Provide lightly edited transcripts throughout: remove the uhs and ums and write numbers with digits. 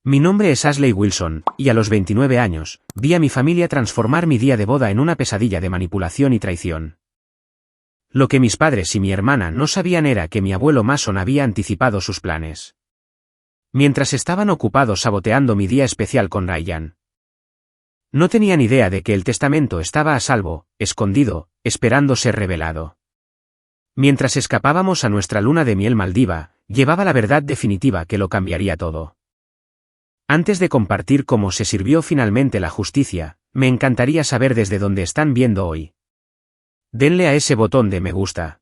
Mi nombre es Ashley Wilson, y a los 29 años, vi a mi familia transformar mi día de boda en una pesadilla de manipulación y traición. Lo que mis padres y mi hermana no sabían era que mi abuelo Mason había anticipado sus planes. Mientras estaban ocupados saboteando mi día especial con Ryan. No tenían idea de que el testamento estaba a salvo, escondido, esperando ser revelado. Mientras escapábamos a nuestra luna de miel Maldiva, llevaba la verdad definitiva que lo cambiaría todo. Antes de compartir cómo se sirvió finalmente la justicia, me encantaría saber desde dónde están viendo hoy. Denle a ese botón de me gusta.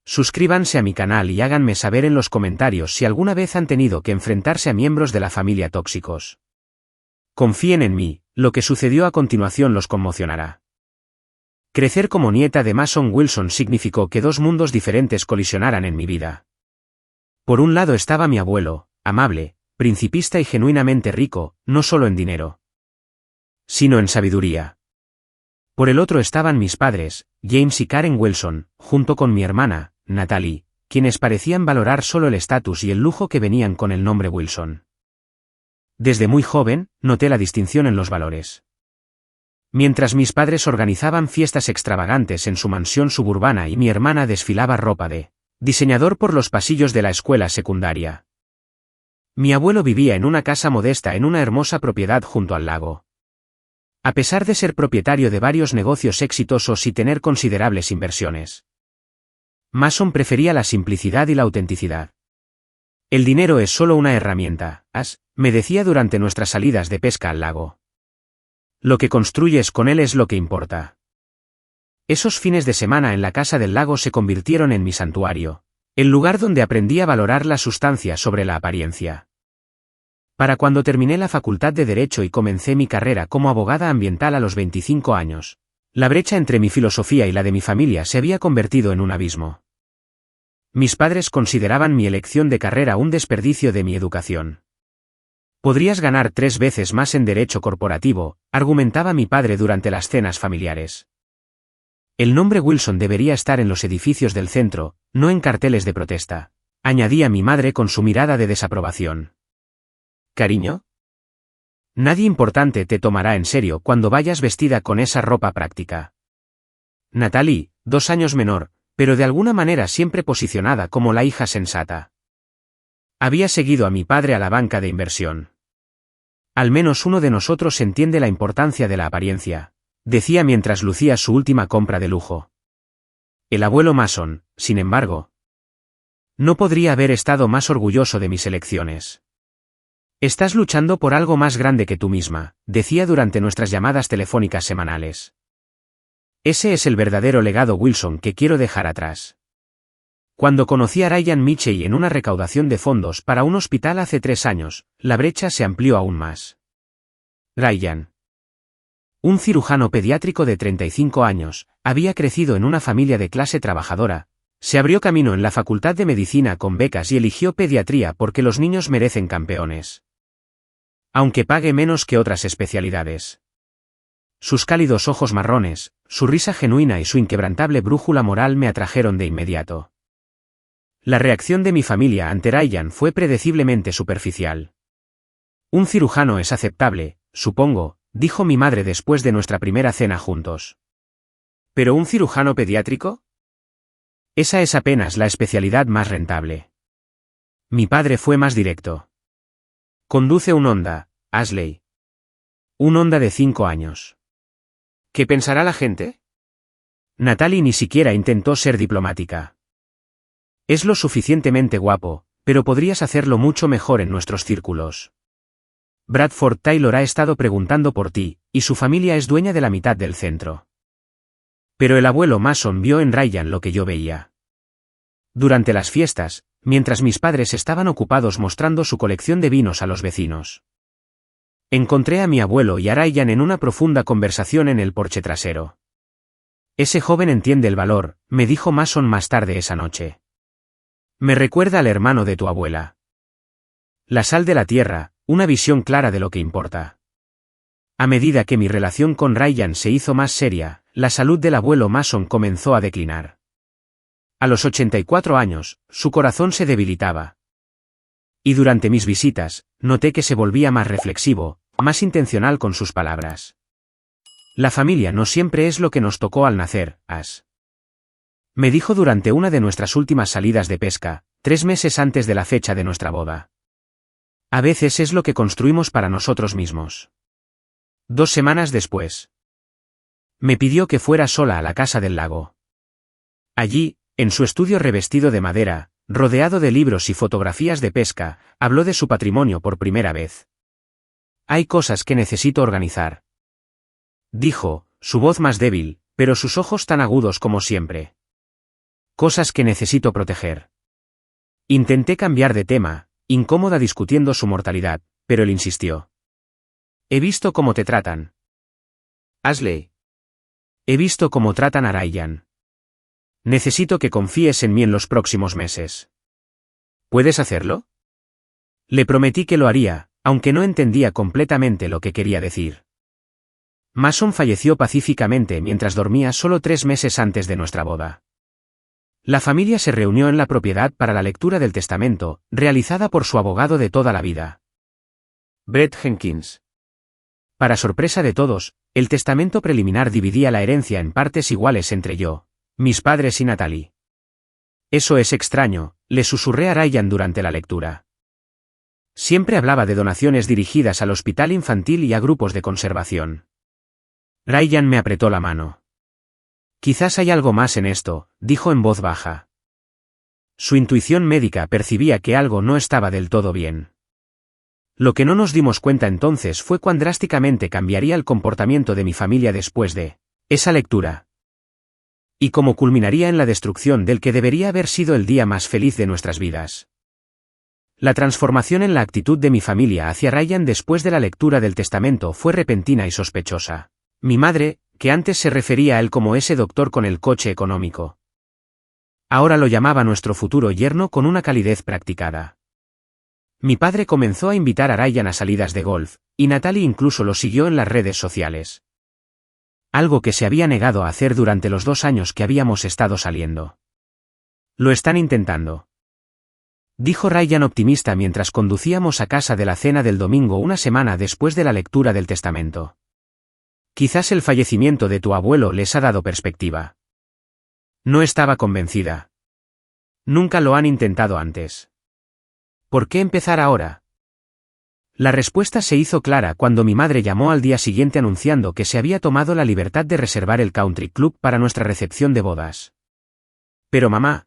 Suscríbanse a mi canal y háganme saber en los comentarios si alguna vez han tenido que enfrentarse a miembros de la familia tóxicos. Confíen en mí, lo que sucedió a continuación los conmocionará. Crecer como nieta de Mason Wilson significó que dos mundos diferentes colisionaran en mi vida. Por un lado estaba mi abuelo, amable, principista y genuinamente rico, no solo en dinero, sino en sabiduría. Por el otro estaban mis padres, James y Karen Wilson, junto con mi hermana, Natalie, quienes parecían valorar solo el estatus y el lujo que venían con el nombre Wilson. Desde muy joven, noté la distinción en los valores. Mientras mis padres organizaban fiestas extravagantes en su mansión suburbana y mi hermana desfilaba ropa de diseñador por los pasillos de la escuela secundaria. Mi abuelo vivía en una casa modesta en una hermosa propiedad junto al lago. A pesar de ser propietario de varios negocios exitosos y tener considerables inversiones, Mason prefería la simplicidad y la autenticidad. El dinero es solo una herramienta, me decía durante nuestras salidas de pesca al lago. Lo que construyes con él es lo que importa. Esos fines de semana en la casa del lago se convirtieron en mi santuario. El lugar donde aprendí a valorar la sustancia sobre la apariencia. Para cuando terminé la facultad de Derecho y comencé mi carrera como abogada ambiental a los 25 años, la brecha entre mi filosofía y la de mi familia se había convertido en un abismo. Mis padres consideraban mi elección de carrera un desperdicio de mi educación. Podrías ganar 3 veces más en derecho corporativo, argumentaba mi padre durante las cenas familiares. El nombre Wilson debería estar en los edificios del centro, no en carteles de protesta, añadía mi madre con su mirada de desaprobación. ¿Cariño? Nadie importante te tomará en serio cuando vayas vestida con esa ropa práctica. Natalie, 2 años menor, pero de alguna manera siempre posicionada como la hija sensata. Había seguido a mi padre a la banca de inversión. Al menos uno de nosotros entiende la importancia de la apariencia, decía mientras lucía su última compra de lujo. El abuelo Mason, sin embargo, no podría haber estado más orgulloso de mis elecciones. Estás luchando por algo más grande que tú misma, decía durante nuestras llamadas telefónicas semanales. Ese es el verdadero legado Wilson que quiero dejar atrás. Cuando conocí a Ryan Mitchell en una recaudación de fondos para un hospital hace 3 años, la brecha se amplió aún más. Ryan, un cirujano pediátrico de 35 años, había crecido en una familia de clase trabajadora, se abrió camino en la Facultad de Medicina con becas y eligió pediatría porque los niños merecen campeones. Aunque pague menos que otras especialidades. Sus cálidos ojos marrones, su risa genuina y su inquebrantable brújula moral me atrajeron de inmediato. La reacción de mi familia ante Ryan fue predeciblemente superficial. Un cirujano es aceptable, supongo, dijo mi madre después de nuestra primera cena juntos. ¿Pero un cirujano pediátrico? Esa es apenas la especialidad más rentable. Mi padre fue más directo. Conduce un Honda, Ashley. Un Honda de 5 años. ¿Qué pensará la gente? Natalie ni siquiera intentó ser diplomática. Es lo suficientemente guapo, pero podrías hacerlo mucho mejor en nuestros círculos. Bradford Taylor ha estado preguntando por ti, y su familia es dueña de la mitad del centro. Pero el abuelo Mason vio en Ryan lo que yo veía. Durante las fiestas, mientras mis padres estaban ocupados mostrando su colección de vinos a los vecinos, encontré a mi abuelo y a Ryan en una profunda conversación en el porche trasero. Ese joven entiende el valor, me dijo Mason más tarde esa noche. Me recuerda al hermano de tu abuela. La sal de la tierra, una visión clara de lo que importa. A medida que mi relación con Ryan se hizo más seria, la salud del abuelo Mason comenzó a declinar. A los 84 años, su corazón se debilitaba. Y durante mis visitas, Noté que se volvía más reflexivo, más intencional con sus palabras. La familia no siempre es lo que nos tocó al nacer, As. Me dijo durante una de nuestras últimas salidas de pesca, 3 meses antes de la fecha de nuestra boda. A veces es lo que construimos para nosotros mismos. 2 semanas después. Me pidió que fuera sola a la casa del lago. Allí, en su estudio revestido de madera, rodeado de libros y fotografías de pesca, habló de su patrimonio por primera vez. Hay cosas que necesito organizar. Dijo, su voz más débil, pero sus ojos tan agudos como siempre. Cosas que necesito proteger. Intenté cambiar de tema, incómoda discutiendo su mortalidad, pero él insistió. He visto cómo te tratan. Ashley. He visto cómo tratan a Ryan. Necesito que confíes en mí en los próximos meses. ¿Puedes hacerlo? Le prometí que lo haría, aunque no entendía completamente lo que quería decir. Mason falleció pacíficamente mientras dormía solo 3 meses antes de nuestra boda. La familia se reunió en la propiedad para la lectura del testamento, realizada por su abogado de toda la vida, Brett Jenkins. Para sorpresa de todos, el testamento preliminar dividía la herencia en partes iguales entre yo, mis padres y Natalie. Eso es extraño, le susurré a Ryan durante la lectura. Siempre hablaba de donaciones dirigidas al hospital infantil y a grupos de conservación. Ryan me apretó la mano. Quizás hay algo más en esto, dijo en voz baja. Su intuición médica percibía que algo no estaba del todo bien. Lo que no nos dimos cuenta entonces fue cuán drásticamente cambiaría el comportamiento de mi familia después de esa lectura. Y cómo culminaría en la destrucción del que debería haber sido el día más feliz de nuestras vidas. La transformación en la actitud de mi familia hacia Ryan después de la lectura del testamento fue repentina y sospechosa. Mi madre, que antes se refería a él como ese doctor con el coche económico, ahora lo llamaba nuestro futuro yerno con una calidez practicada. Mi padre comenzó a invitar a Ryan a salidas de golf, y Natalie incluso lo siguió en las redes sociales. Algo que se había negado a hacer durante los 2 años que habíamos estado saliendo. Lo están intentando, dijo Ryan optimista mientras conducíamos a casa de la cena del domingo una semana después de la lectura del testamento. Quizás el fallecimiento de tu abuelo les ha dado perspectiva. No estaba convencida. Nunca lo han intentado antes. ¿Por qué empezar ahora? La respuesta se hizo clara cuando mi madre llamó al día siguiente anunciando que se había tomado la libertad de reservar el country club para nuestra recepción de bodas. Pero mamá,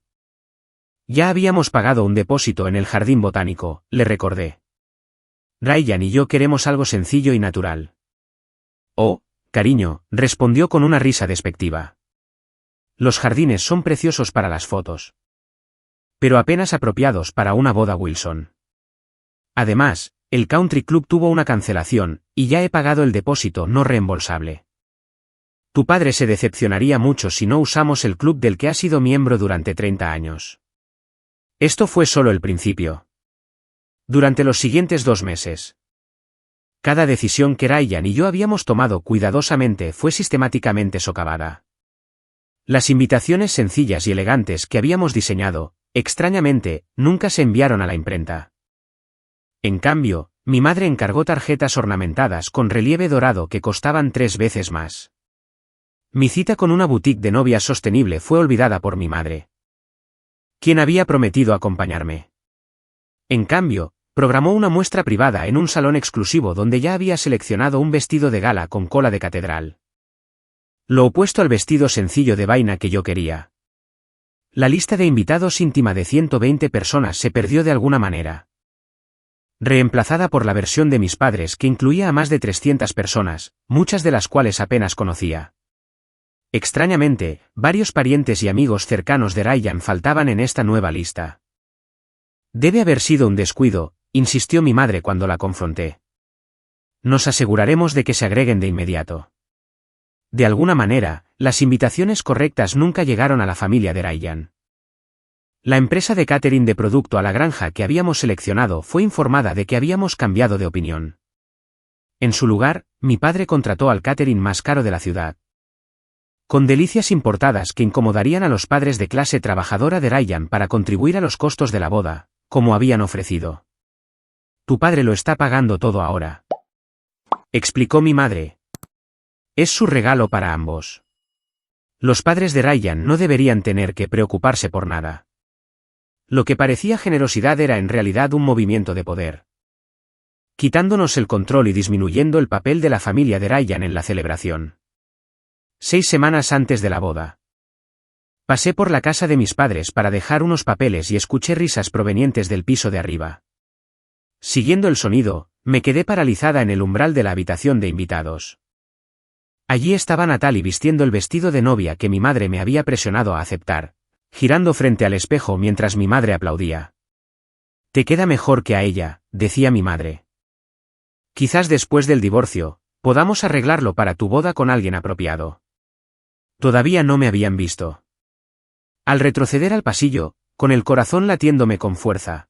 ya habíamos pagado un depósito en el jardín botánico, le recordé. Ryan y yo queremos algo sencillo y natural. Oh, cariño, respondió con una risa despectiva. Los jardines son preciosos para las fotos, pero apenas apropiados para una boda Wilson. Además, el country club tuvo una cancelación, y ya he pagado el depósito no reembolsable. Tu padre se decepcionaría mucho si no usamos el club del que ha sido miembro durante 30 años. Esto fue solo el principio. Durante los siguientes 2 meses, cada decisión que Ryan y yo habíamos tomado cuidadosamente fue sistemáticamente socavada. Las invitaciones sencillas y elegantes que habíamos diseñado, extrañamente, nunca se enviaron a la imprenta. En cambio, mi madre encargó tarjetas ornamentadas con relieve dorado que costaban 3 veces más. Mi cita con una boutique de novias sostenible fue olvidada por mi madre, quien había prometido acompañarme. En cambio, programó una muestra privada en un salón exclusivo donde ya había seleccionado un vestido de gala con cola de catedral. Lo opuesto al vestido sencillo de vaina que yo quería. La lista de invitados íntima de 120 personas se perdió de alguna manera, reemplazada por la versión de mis padres que incluía a más de 300 personas, muchas de las cuales apenas conocía. Extrañamente, varios parientes y amigos cercanos de Ryan faltaban en esta nueva lista. Debe haber sido un descuido, insistió mi madre cuando la confronté. Nos aseguraremos de que se agreguen de inmediato. De alguna manera, las invitaciones correctas nunca llegaron a la familia de Ryan. La empresa de catering de producto a la granja que habíamos seleccionado fue informada de que habíamos cambiado de opinión. En su lugar, mi padre contrató al catering más caro de la ciudad, con delicias importadas que incomodarían a los padres de clase trabajadora de Ryan para contribuir a los costos de la boda, como habían ofrecido. Tu padre lo está pagando todo ahora, explicó mi madre. Es su regalo para ambos. Los padres de Ryan no deberían tener que preocuparse por nada. Lo que parecía generosidad era en realidad un movimiento de poder, quitándonos el control y disminuyendo el papel de la familia de Ryan en la celebración. 6 semanas antes de la boda. Pasé por la casa de mis padres para dejar unos papeles y escuché risas provenientes del piso de arriba. Siguiendo el sonido, me quedé paralizada en el umbral de la habitación de invitados. Allí estaba Natalie vistiendo el vestido de novia que mi madre me había presionado a aceptar, girando frente al espejo mientras mi madre aplaudía. Te queda mejor que a ella, decía mi madre. Quizás después del divorcio, podamos arreglarlo para tu boda con alguien apropiado. Todavía no me habían visto. Al retroceder al pasillo, con el corazón latiéndome con fuerza.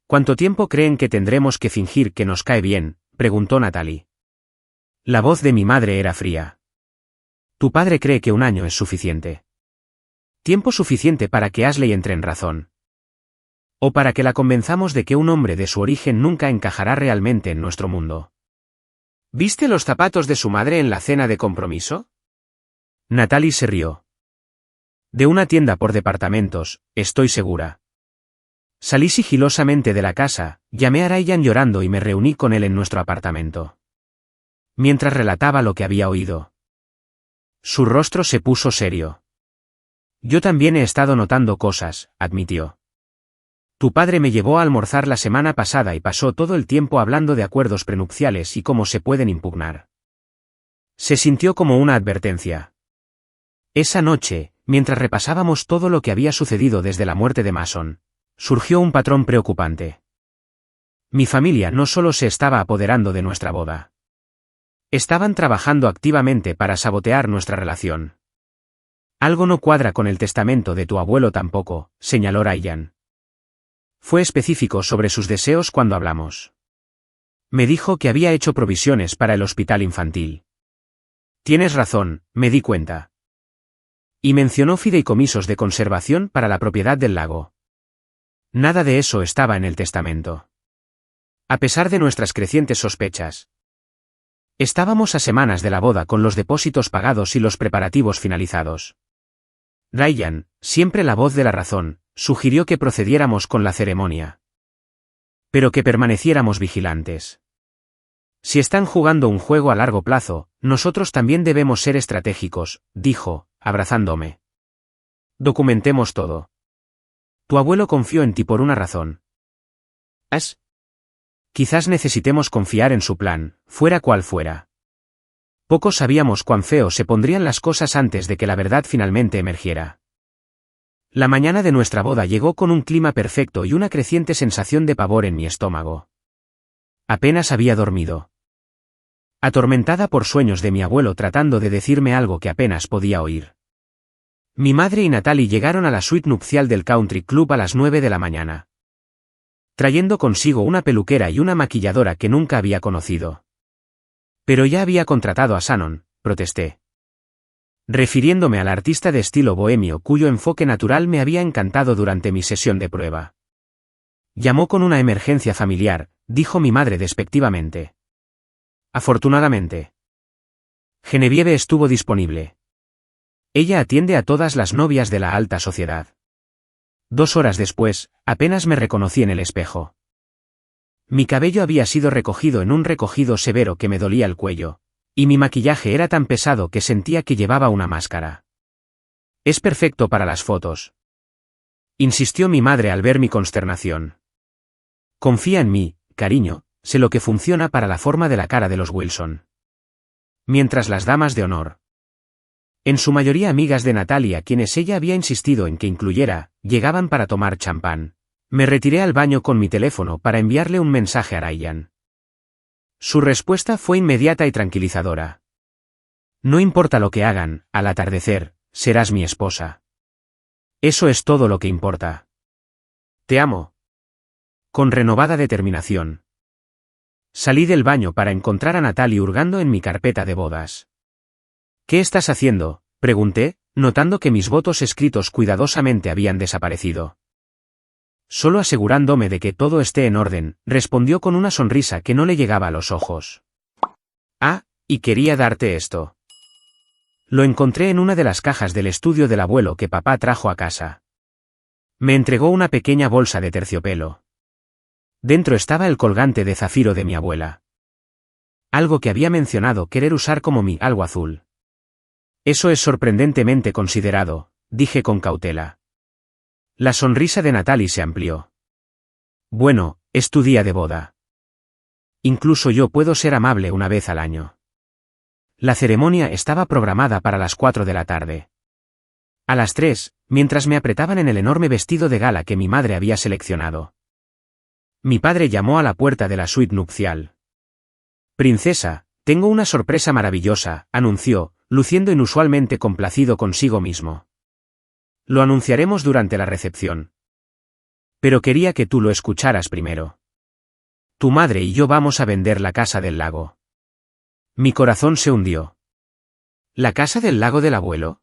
¿Cuánto tiempo creen que tendremos que fingir que nos cae bien?, preguntó Natalie. La voz de mi madre era fría. Tu padre cree que 1 año es suficiente. Tiempo suficiente para que Ashley entre en razón. O para que la convenzamos de que un hombre de su origen nunca encajará realmente en nuestro mundo. ¿Viste los zapatos de su madre en la cena de compromiso? Natalie se rió. De una tienda por departamentos, estoy segura. Salí sigilosamente de la casa, llamé a Ryan llorando y me reuní con él en nuestro apartamento. Mientras relataba lo que había oído. Su rostro se puso serio. Yo también he estado notando cosas, admitió. Tu padre me llevó a almorzar la semana pasada y pasó todo el tiempo hablando de acuerdos prenupciales y cómo se pueden impugnar. Se sintió como una advertencia. Esa noche, mientras repasábamos todo lo que había sucedido desde la muerte de Mason, surgió un patrón preocupante. Mi familia no solo se estaba apoderando de nuestra boda. Estaban trabajando activamente para sabotear nuestra relación. Algo no cuadra con el testamento de tu abuelo tampoco, señaló Ryan. Fue específico sobre sus deseos cuando hablamos. Me dijo que había hecho provisiones para el hospital infantil. Tienes razón, me di cuenta. Y mencionó fideicomisos de conservación para la propiedad del lago. Nada de eso estaba en el testamento. A pesar de nuestras crecientes sospechas. Estábamos a semanas de la boda con los depósitos pagados y los preparativos finalizados. Ryan, siempre la voz de la razón, sugirió que procediéramos con la ceremonia. Pero que permaneciéramos vigilantes. Si están jugando un juego a largo plazo, nosotros también debemos ser estratégicos, dijo, abrazándome. Documentemos todo. Tu abuelo confió en ti por una razón. Quizás necesitemos confiar en su plan, fuera cual fuera. Pocos sabíamos cuán feo se pondrían las cosas antes de que la verdad finalmente emergiera. La mañana de nuestra boda llegó con un clima perfecto y una creciente sensación de pavor en mi estómago. Apenas había dormido. Atormentada por sueños de mi abuelo tratando de decirme algo que apenas podía oír. Mi madre y Natalie llegaron a la suite nupcial del Country Club a las 9 de la mañana. Trayendo consigo una peluquera y una maquilladora que nunca había conocido. Pero ya había contratado a Shannon, protesté. Refiriéndome al artista de estilo bohemio cuyo enfoque natural me había encantado durante mi sesión de prueba. Llamó con una emergencia familiar, dijo mi madre despectivamente. Afortunadamente. Genevieve estuvo disponible. Ella atiende a todas las novias de la alta sociedad. 2 horas después, apenas me reconocí en el espejo. Mi cabello había sido recogido en un recogido severo que me dolía el cuello, y mi maquillaje era tan pesado que sentía que llevaba una máscara. Es perfecto para las fotos. Insistió mi madre al ver mi consternación. Confía en mí, cariño, sé lo que funciona para la forma de la cara de los Wilson. Mientras las damas de honor, en su mayoría amigas de Natalia quienes ella había insistido en que incluyera, llegaban para tomar champán. Me retiré al baño con mi teléfono para enviarle un mensaje a Ryan. Su respuesta fue inmediata y tranquilizadora. No importa lo que hagan, al atardecer, serás mi esposa. Eso es todo lo que importa. Te amo. Con renovada determinación. Salí del baño para encontrar a Natalie hurgando en mi carpeta de bodas. ¿Qué estás haciendo?, pregunté, notando que mis votos escritos cuidadosamente habían desaparecido. Solo asegurándome de que todo esté en orden, respondió con una sonrisa que no le llegaba a los ojos. Ah, y quería darte esto. Lo encontré en una de las cajas del estudio del abuelo que papá trajo a casa. Me entregó una pequeña bolsa de terciopelo. Dentro estaba el colgante de zafiro de mi abuela. Algo que había mencionado querer usar como mi algo azul. Eso es sorprendentemente considerado, dije con cautela. La sonrisa de Natalie se amplió. Bueno, es tu día de boda. Incluso yo puedo ser amable una vez al año. La ceremonia estaba programada para las 4 de la tarde. A las 3, mientras me apretaban en el enorme vestido de gala que mi madre había seleccionado. Mi padre llamó a la puerta de la suite nupcial. Princesa, tengo una sorpresa maravillosa, anunció, luciendo inusualmente complacido consigo mismo. Lo anunciaremos durante la recepción. Pero quería que tú lo escucharas primero. Tu madre y yo vamos a vender la casa del lago. Mi corazón se hundió. ¿La casa del lago del abuelo?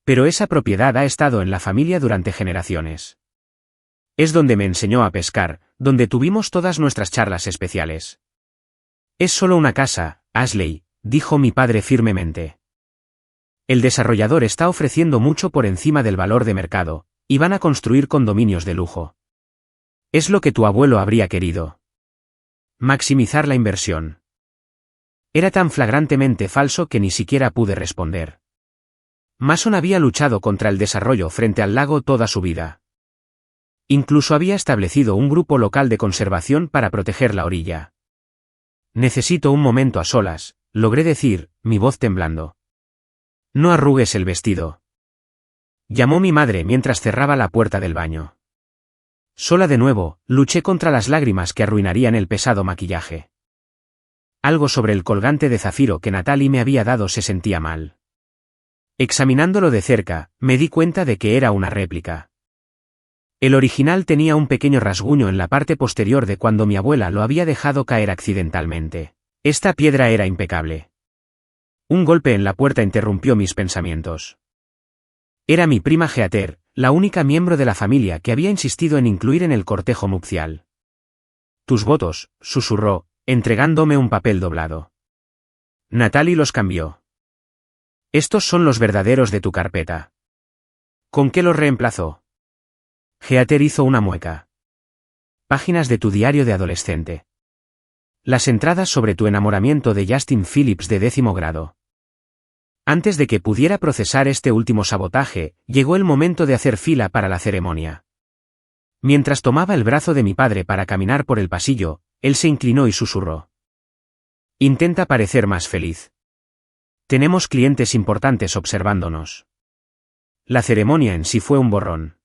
Pero esa propiedad ha estado en la familia durante generaciones. Es donde me enseñó a pescar, donde tuvimos todas nuestras charlas especiales. Es solo una casa, Ashley, dijo mi padre firmemente. El desarrollador está ofreciendo mucho por encima del valor de mercado, y van a construir condominios de lujo. Es lo que tu abuelo habría querido. Maximizar la inversión. Era tan flagrantemente falso que ni siquiera pude responder. Mason había luchado contra el desarrollo frente al lago toda su vida. Incluso había establecido un grupo local de conservación para proteger la orilla. Necesito un momento a solas, logré decir, mi voz temblando. No arrugues el vestido. Llamó mi madre mientras cerraba la puerta del baño. Sola de nuevo, luché contra las lágrimas que arruinarían el pesado maquillaje. Algo sobre el colgante de zafiro que Natalie me había dado se sentía mal. Examinándolo de cerca, me di cuenta de que era una réplica. El original tenía un pequeño rasguño en la parte posterior de cuando mi abuela lo había dejado caer accidentalmente. Esta piedra era impecable. Un golpe en la puerta interrumpió mis pensamientos. Era mi prima Heather, la única miembro de la familia que había insistido en incluir en el cortejo nupcial. Tus votos, susurró, entregándome un papel doblado. Natalie los cambió. Estos son los verdaderos de tu carpeta. ¿Con qué los reemplazó? Heather hizo una mueca. Páginas de tu diario de adolescente. Las entradas sobre tu enamoramiento de Justin Phillips de 10º grado. Antes de que pudiera procesar este último sabotaje, llegó el momento de hacer fila para la ceremonia. Mientras tomaba el brazo de mi padre para caminar por el pasillo, él se inclinó y susurró. Intenta parecer más feliz. Tenemos clientes importantes observándonos. La ceremonia en sí fue un borrón.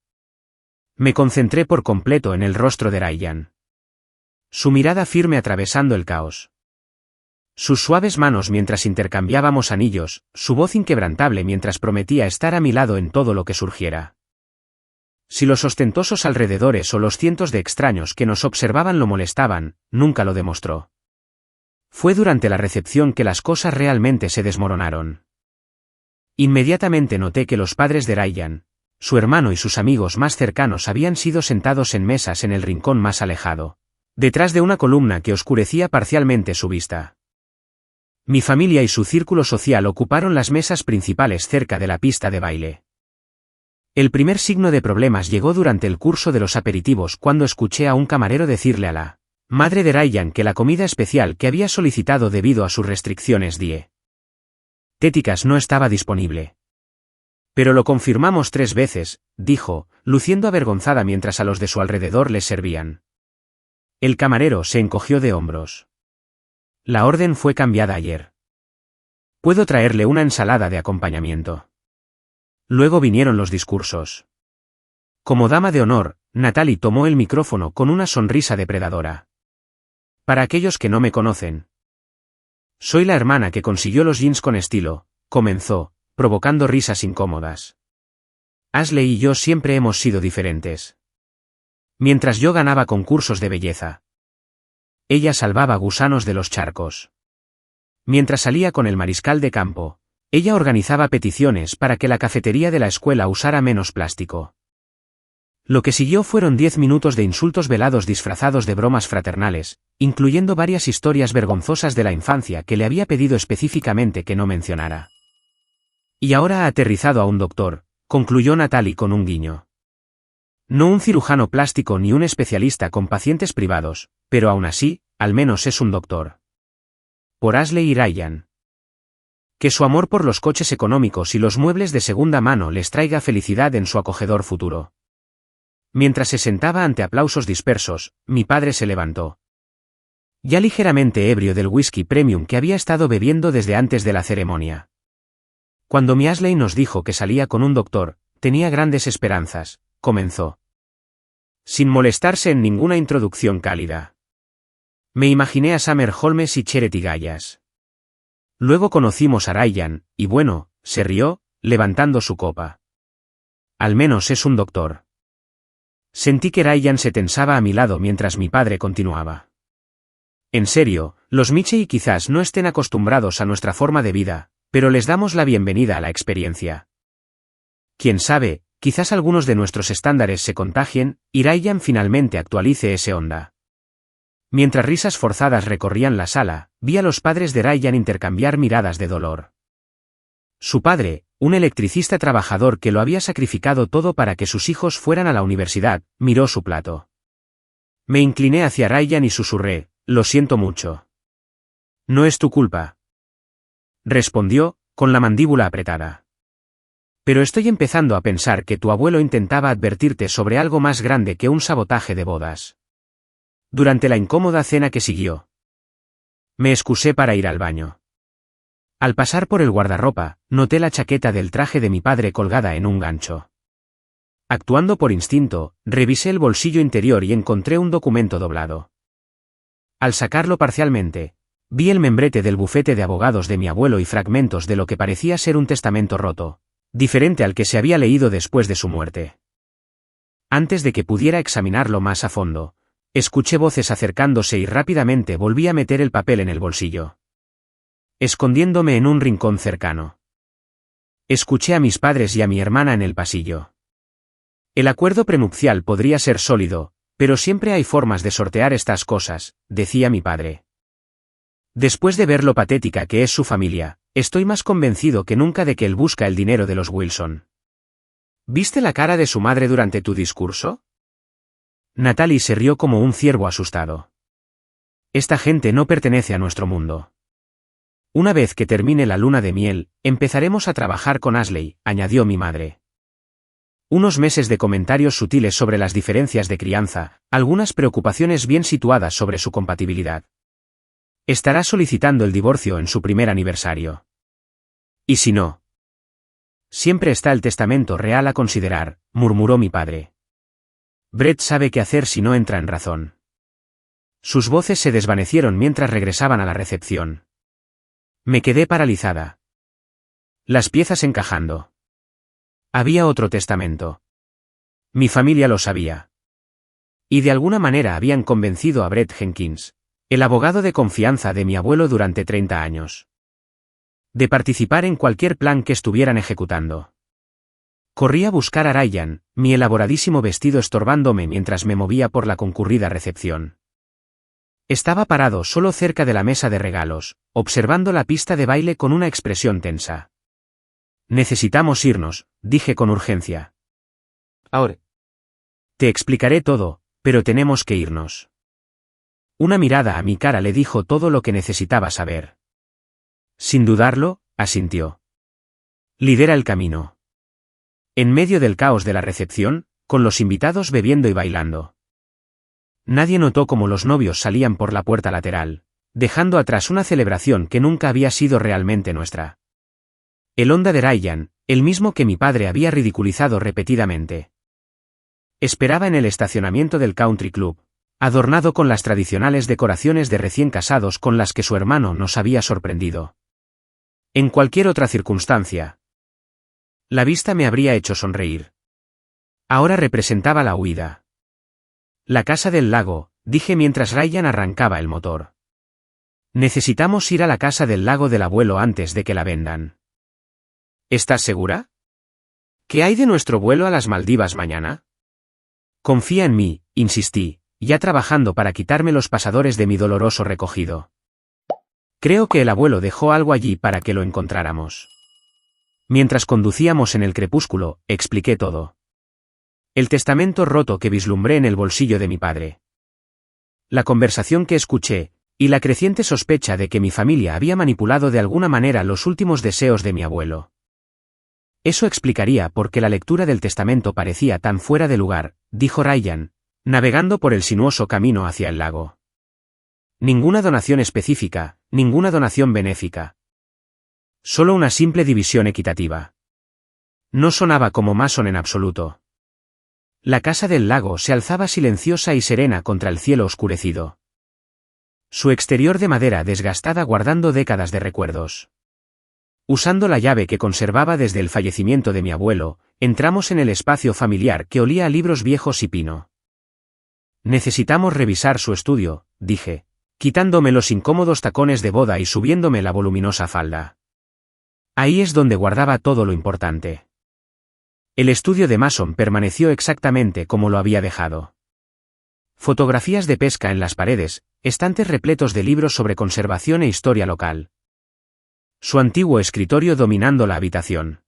Me concentré por completo en el rostro de Ryan. Su mirada firme atravesando el caos. Sus suaves manos mientras intercambiábamos anillos, su voz inquebrantable mientras prometía estar a mi lado en todo lo que surgiera. Si los ostentosos alrededores o los cientos de extraños que nos observaban lo molestaban, nunca lo demostró. Fue durante la recepción que las cosas realmente se desmoronaron. Inmediatamente noté que los padres de Ryan, su hermano y sus amigos más cercanos habían sido sentados en mesas en el rincón más alejado, detrás de una columna que oscurecía parcialmente su vista. Mi familia y su círculo social ocuparon las mesas principales cerca de la pista de baile. El primer signo de problemas llegó durante el curso de los aperitivos cuando escuché a un camarero decirle a la madre de Ryan que la comida especial que había solicitado debido a sus restricciones dietéticas no estaba disponible. Pero lo confirmamos 3 veces, dijo, luciendo avergonzada mientras a los de su alrededor les servían. El camarero se encogió de hombros. La orden fue cambiada ayer. Puedo traerle una ensalada de acompañamiento. Luego vinieron los discursos. Como dama de honor, Natalie tomó el micrófono con una sonrisa depredadora. Para aquellos que no me conocen. Soy la hermana que consiguió los jeans con estilo, comenzó, provocando risas incómodas. Ashley y yo siempre hemos sido diferentes. Mientras yo ganaba concursos de belleza, ella salvaba gusanos de los charcos. Mientras salía con el mariscal de campo, ella organizaba peticiones para que la cafetería de la escuela usara menos plástico. Lo que siguió fueron 10 minutos de insultos velados disfrazados de bromas fraternales, incluyendo varias historias vergonzosas de la infancia que le había pedido específicamente que no mencionara. Y ahora ha aterrizado a un doctor, concluyó Natalie con un guiño. No un cirujano plástico ni un especialista con pacientes privados, pero aún así, al menos es un doctor. Por Ashley y Ryan. Que su amor por los coches económicos y los muebles de segunda mano les traiga felicidad en su acogedor futuro. Mientras se sentaba ante aplausos dispersos, mi padre se levantó. Ya ligeramente ebrio del whisky premium que había estado bebiendo desde antes de la ceremonia. Cuando mi Ashley nos dijo que salía con un doctor, tenía grandes esperanzas, comenzó. Sin molestarse en ninguna introducción cálida. Me imaginé a Summer Holmes y Charity Gayas. Luego conocimos a Ryan, y bueno, se rió, levantando su copa. Al menos es un doctor. Sentí que Ryan se tensaba a mi lado mientras mi padre continuaba. En serio, los Michei quizás no estén acostumbrados a nuestra forma de vida, pero les damos la bienvenida a la experiencia. Quién sabe, quizás algunos de nuestros estándares se contagien, y Ryan finalmente actualice ese onda. Mientras risas forzadas recorrían la sala, vi a los padres de Ryan intercambiar miradas de dolor. Su padre, un electricista trabajador que lo había sacrificado todo para que sus hijos fueran a la universidad, miró su plato. Me incliné hacia Ryan y susurré, lo siento mucho. No es tu culpa. Respondió, con la mandíbula apretada. Pero estoy empezando a pensar que tu abuelo intentaba advertirte sobre algo más grande que un sabotaje de bodas. Durante la incómoda cena que siguió. Me excusé para ir al baño. Al pasar por el guardarropa, noté la chaqueta del traje de mi padre colgada en un gancho. Actuando por instinto, revisé el bolsillo interior y encontré un documento doblado. Al sacarlo parcialmente, vi el membrete del bufete de abogados de mi abuelo y fragmentos de lo que parecía ser un testamento roto, diferente al que se había leído después de su muerte. Antes de que pudiera examinarlo más a fondo, escuché voces acercándose y rápidamente volví a meter el papel en el bolsillo. Escondiéndome en un rincón cercano. Escuché a mis padres y a mi hermana en el pasillo. El acuerdo prenupcial podría ser sólido, pero siempre hay formas de sortear estas cosas, decía mi padre. Después de ver lo patética que es su familia, estoy más convencido que nunca de que él busca el dinero de los Wilson. ¿Viste la cara de su madre durante tu discurso? Natalie se rió como un ciervo asustado. Esta gente no pertenece a nuestro mundo. Una vez que termine la luna de miel, empezaremos a trabajar con Ashley, añadió mi madre. Unos meses de comentarios sutiles sobre las diferencias de crianza, algunas preocupaciones bien situadas sobre su compatibilidad. Estará solicitando el divorcio en su primer aniversario. ¿Y si no? Siempre está el testamento real a considerar, murmuró mi padre. Brett sabe qué hacer si no entra en razón. Sus voces se desvanecieron mientras regresaban a la recepción. Me quedé paralizada. Las piezas encajando. Había otro testamento. Mi familia lo sabía. Y de alguna manera habían convencido a Brett Jenkins, el abogado de confianza de mi abuelo durante 30 años. De participar en cualquier plan que estuvieran ejecutando. Corrí a buscar a Ryan, mi elaboradísimo vestido estorbándome mientras me movía por la concurrida recepción. Estaba parado solo cerca de la mesa de regalos, observando la pista de baile con una expresión tensa. Necesitamos irnos, dije con urgencia. Ahora. Te explicaré todo, pero tenemos que irnos. Una mirada a mi cara le dijo todo lo que necesitaba saber. Sin dudarlo, asintió. Lidera el camino. En medio del caos de la recepción, con los invitados bebiendo y bailando. Nadie notó cómo los novios salían por la puerta lateral, dejando atrás una celebración que nunca había sido realmente nuestra. El Honda de Ryan, el mismo que mi padre había ridiculizado repetidamente. Esperaba en el estacionamiento del Country Club, adornado con las tradicionales decoraciones de recién casados con las que su hermano nos había sorprendido. En cualquier otra circunstancia, la vista me habría hecho sonreír. Ahora representaba la huida. La casa del lago, dije mientras Ryan arrancaba el motor. Necesitamos ir a la casa del lago del abuelo antes de que la vendan. ¿Estás segura? ¿Qué hay de nuestro vuelo a las Maldivas mañana? Confía en mí, insistí, ya trabajando para quitarme los pasadores de mi doloroso recogido. Creo que el abuelo dejó algo allí para que lo encontráramos. Mientras conducíamos en el crepúsculo, expliqué todo. El testamento roto que vislumbré en el bolsillo de mi padre. La conversación que escuché, y la creciente sospecha de que mi familia había manipulado de alguna manera los últimos deseos de mi abuelo. Eso explicaría por qué la lectura del testamento parecía tan fuera de lugar, dijo Ryan, navegando por el sinuoso camino hacia el lago. Ninguna donación específica, ninguna donación benéfica. Solo una simple división equitativa. No sonaba como Mason en absoluto. La casa del lago se alzaba silenciosa y serena contra el cielo oscurecido. Su exterior de madera desgastada guardando décadas de recuerdos. Usando la llave que conservaba desde el fallecimiento de mi abuelo, entramos en el espacio familiar que olía a libros viejos y pino. Necesitamos revisar su estudio, dije, quitándome los incómodos tacones de boda y subiéndome la voluminosa falda. Ahí es donde guardaba todo lo importante. El estudio de Mason permaneció exactamente como lo había dejado. Fotografías de pesca en las paredes, estantes repletos de libros sobre conservación e historia local. Su antiguo escritorio dominando la habitación.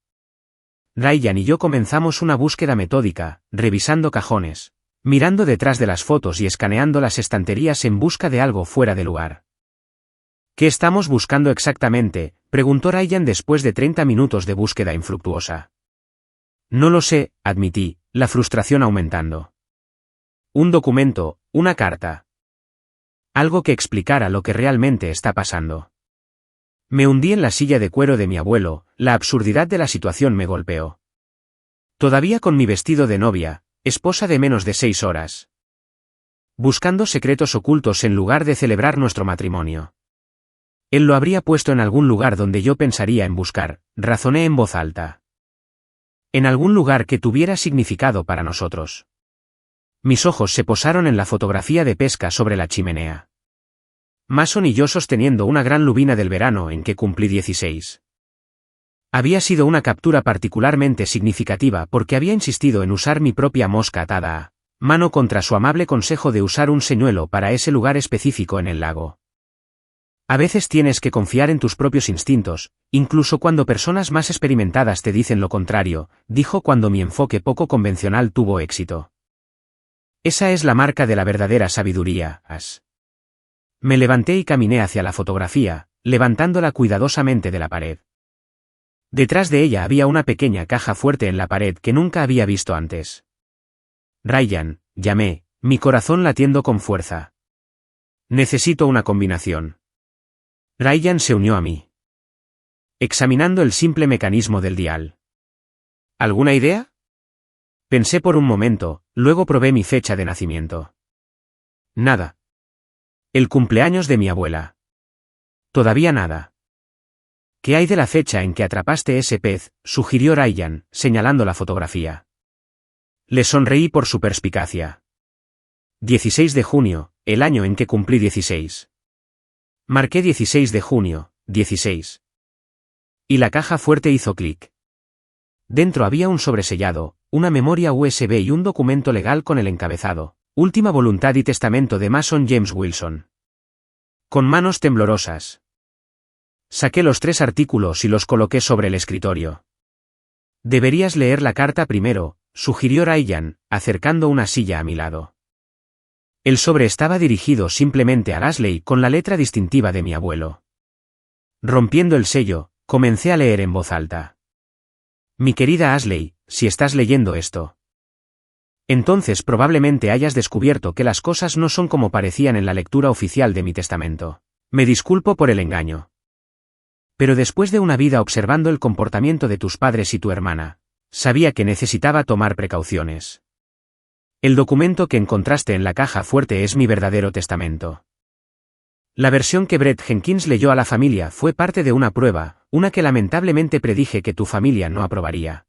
Ryan y yo comenzamos una búsqueda metódica, revisando cajones, mirando detrás de las fotos y escaneando las estanterías en busca de algo fuera de lugar. ¿Qué estamos buscando exactamente?, preguntó Ryan después de 30 minutos de búsqueda infructuosa. No lo sé, admití, la frustración aumentando. Un documento, una carta. Algo que explicara lo que realmente está pasando. Me hundí en la silla de cuero de mi abuelo, la absurdidad de la situación me golpeó. Todavía con mi vestido de novia, esposa de menos de 6 horas. Buscando secretos ocultos en lugar de celebrar nuestro matrimonio. Él lo habría puesto en algún lugar donde yo pensaría en buscar, razoné en voz alta. En algún lugar que tuviera significado para nosotros. Mis ojos se posaron en la fotografía de pesca sobre la chimenea. Mason y yo sosteniendo una gran lubina del verano en que cumplí 16. Había sido una captura particularmente significativa porque había insistido en usar mi propia mosca atada a mano contra su amable consejo de usar un señuelo para ese lugar específico en el lago. A veces tienes que confiar en tus propios instintos, incluso cuando personas más experimentadas te dicen lo contrario, dijo cuando mi enfoque poco convencional tuvo éxito. Esa es la marca de la verdadera sabiduría, As. Me levanté y caminé hacia la fotografía, levantándola cuidadosamente de la pared. Detrás de ella había una pequeña caja fuerte en la pared que nunca había visto antes. Ryan, llamé, mi corazón latiendo con fuerza. Necesito una combinación. Ryan se unió a mí. Examinando el simple mecanismo del dial. ¿Alguna idea? Pensé por un momento, luego probé mi fecha de nacimiento. Nada. El cumpleaños de mi abuela. Todavía nada. ¿Qué hay de la fecha en que atrapaste ese pez?, sugirió Ryan, señalando la fotografía. Le sonreí por su perspicacia. 16 de junio, el año en que cumplí 16. Marqué 16 de junio, 16. Y la caja fuerte hizo clic. Dentro había un sobresellado, una memoria USB y un documento legal con el encabezado, Última voluntad y testamento de Mason James Wilson. Con manos temblorosas. Saqué los 3 artículos y los coloqué sobre el escritorio. Deberías leer la carta primero, sugirió Ryan, acercando una silla a mi lado. El sobre estaba dirigido simplemente a Ashley con la letra distintiva de mi abuelo. Rompiendo el sello, comencé a leer en voz alta. Mi querida Ashley, si estás leyendo esto. Entonces probablemente hayas descubierto que las cosas no son como parecían en la lectura oficial de mi testamento. Me disculpo por el engaño. Pero después de una vida observando el comportamiento de tus padres y tu hermana, sabía que necesitaba tomar precauciones. El documento que encontraste en la caja fuerte es mi verdadero testamento. La versión que Brett Jenkins leyó a la familia fue parte de una prueba, una que lamentablemente predije que tu familia no aprobaría.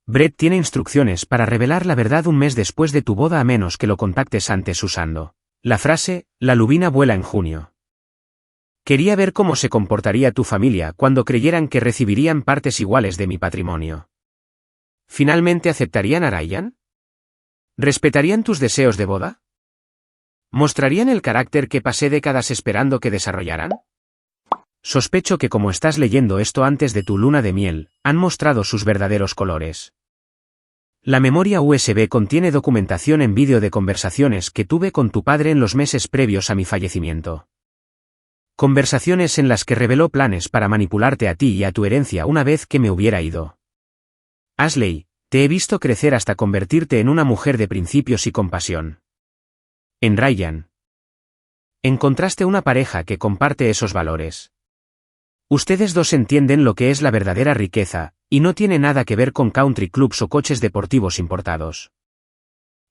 Brett tiene instrucciones para revelar la verdad un mes después de tu boda a menos que lo contactes antes usando la frase, la lubina vuela en junio. Quería ver cómo se comportaría tu familia cuando creyeran que recibirían partes iguales de mi patrimonio. ¿Finalmente aceptarían a Ryan? ¿Respetarían tus deseos de boda? ¿Mostrarían el carácter que pasé décadas esperando que desarrollaran? Sospecho que como estás leyendo esto antes de tu luna de miel, han mostrado sus verdaderos colores. La memoria USB contiene documentación en vídeo de conversaciones que tuve con tu padre en los meses previos a mi fallecimiento. Conversaciones en las que reveló planes para manipularte a ti y a tu herencia una vez que me hubiera ido. Ashley, te he visto crecer hasta convertirte en una mujer de principios y compasión. En Ryan. Encontraste una pareja que comparte esos valores. Ustedes dos entienden lo que es la verdadera riqueza, y no tiene nada que ver con country clubs o coches deportivos importados.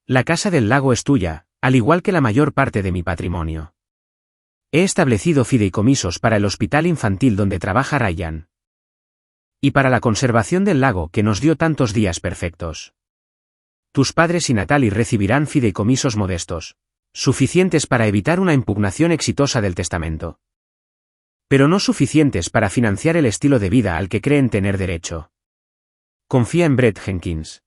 La casa del lago es tuya, al igual que la mayor parte de mi patrimonio. He establecido fideicomisos para el hospital infantil donde trabaja Ryan. Y para la conservación del lago que nos dio tantos días perfectos. Tus padres y Natalie recibirán fideicomisos modestos, suficientes para evitar una impugnación exitosa del testamento. Pero no suficientes para financiar el estilo de vida al que creen tener derecho. Confía en Brett Jenkins.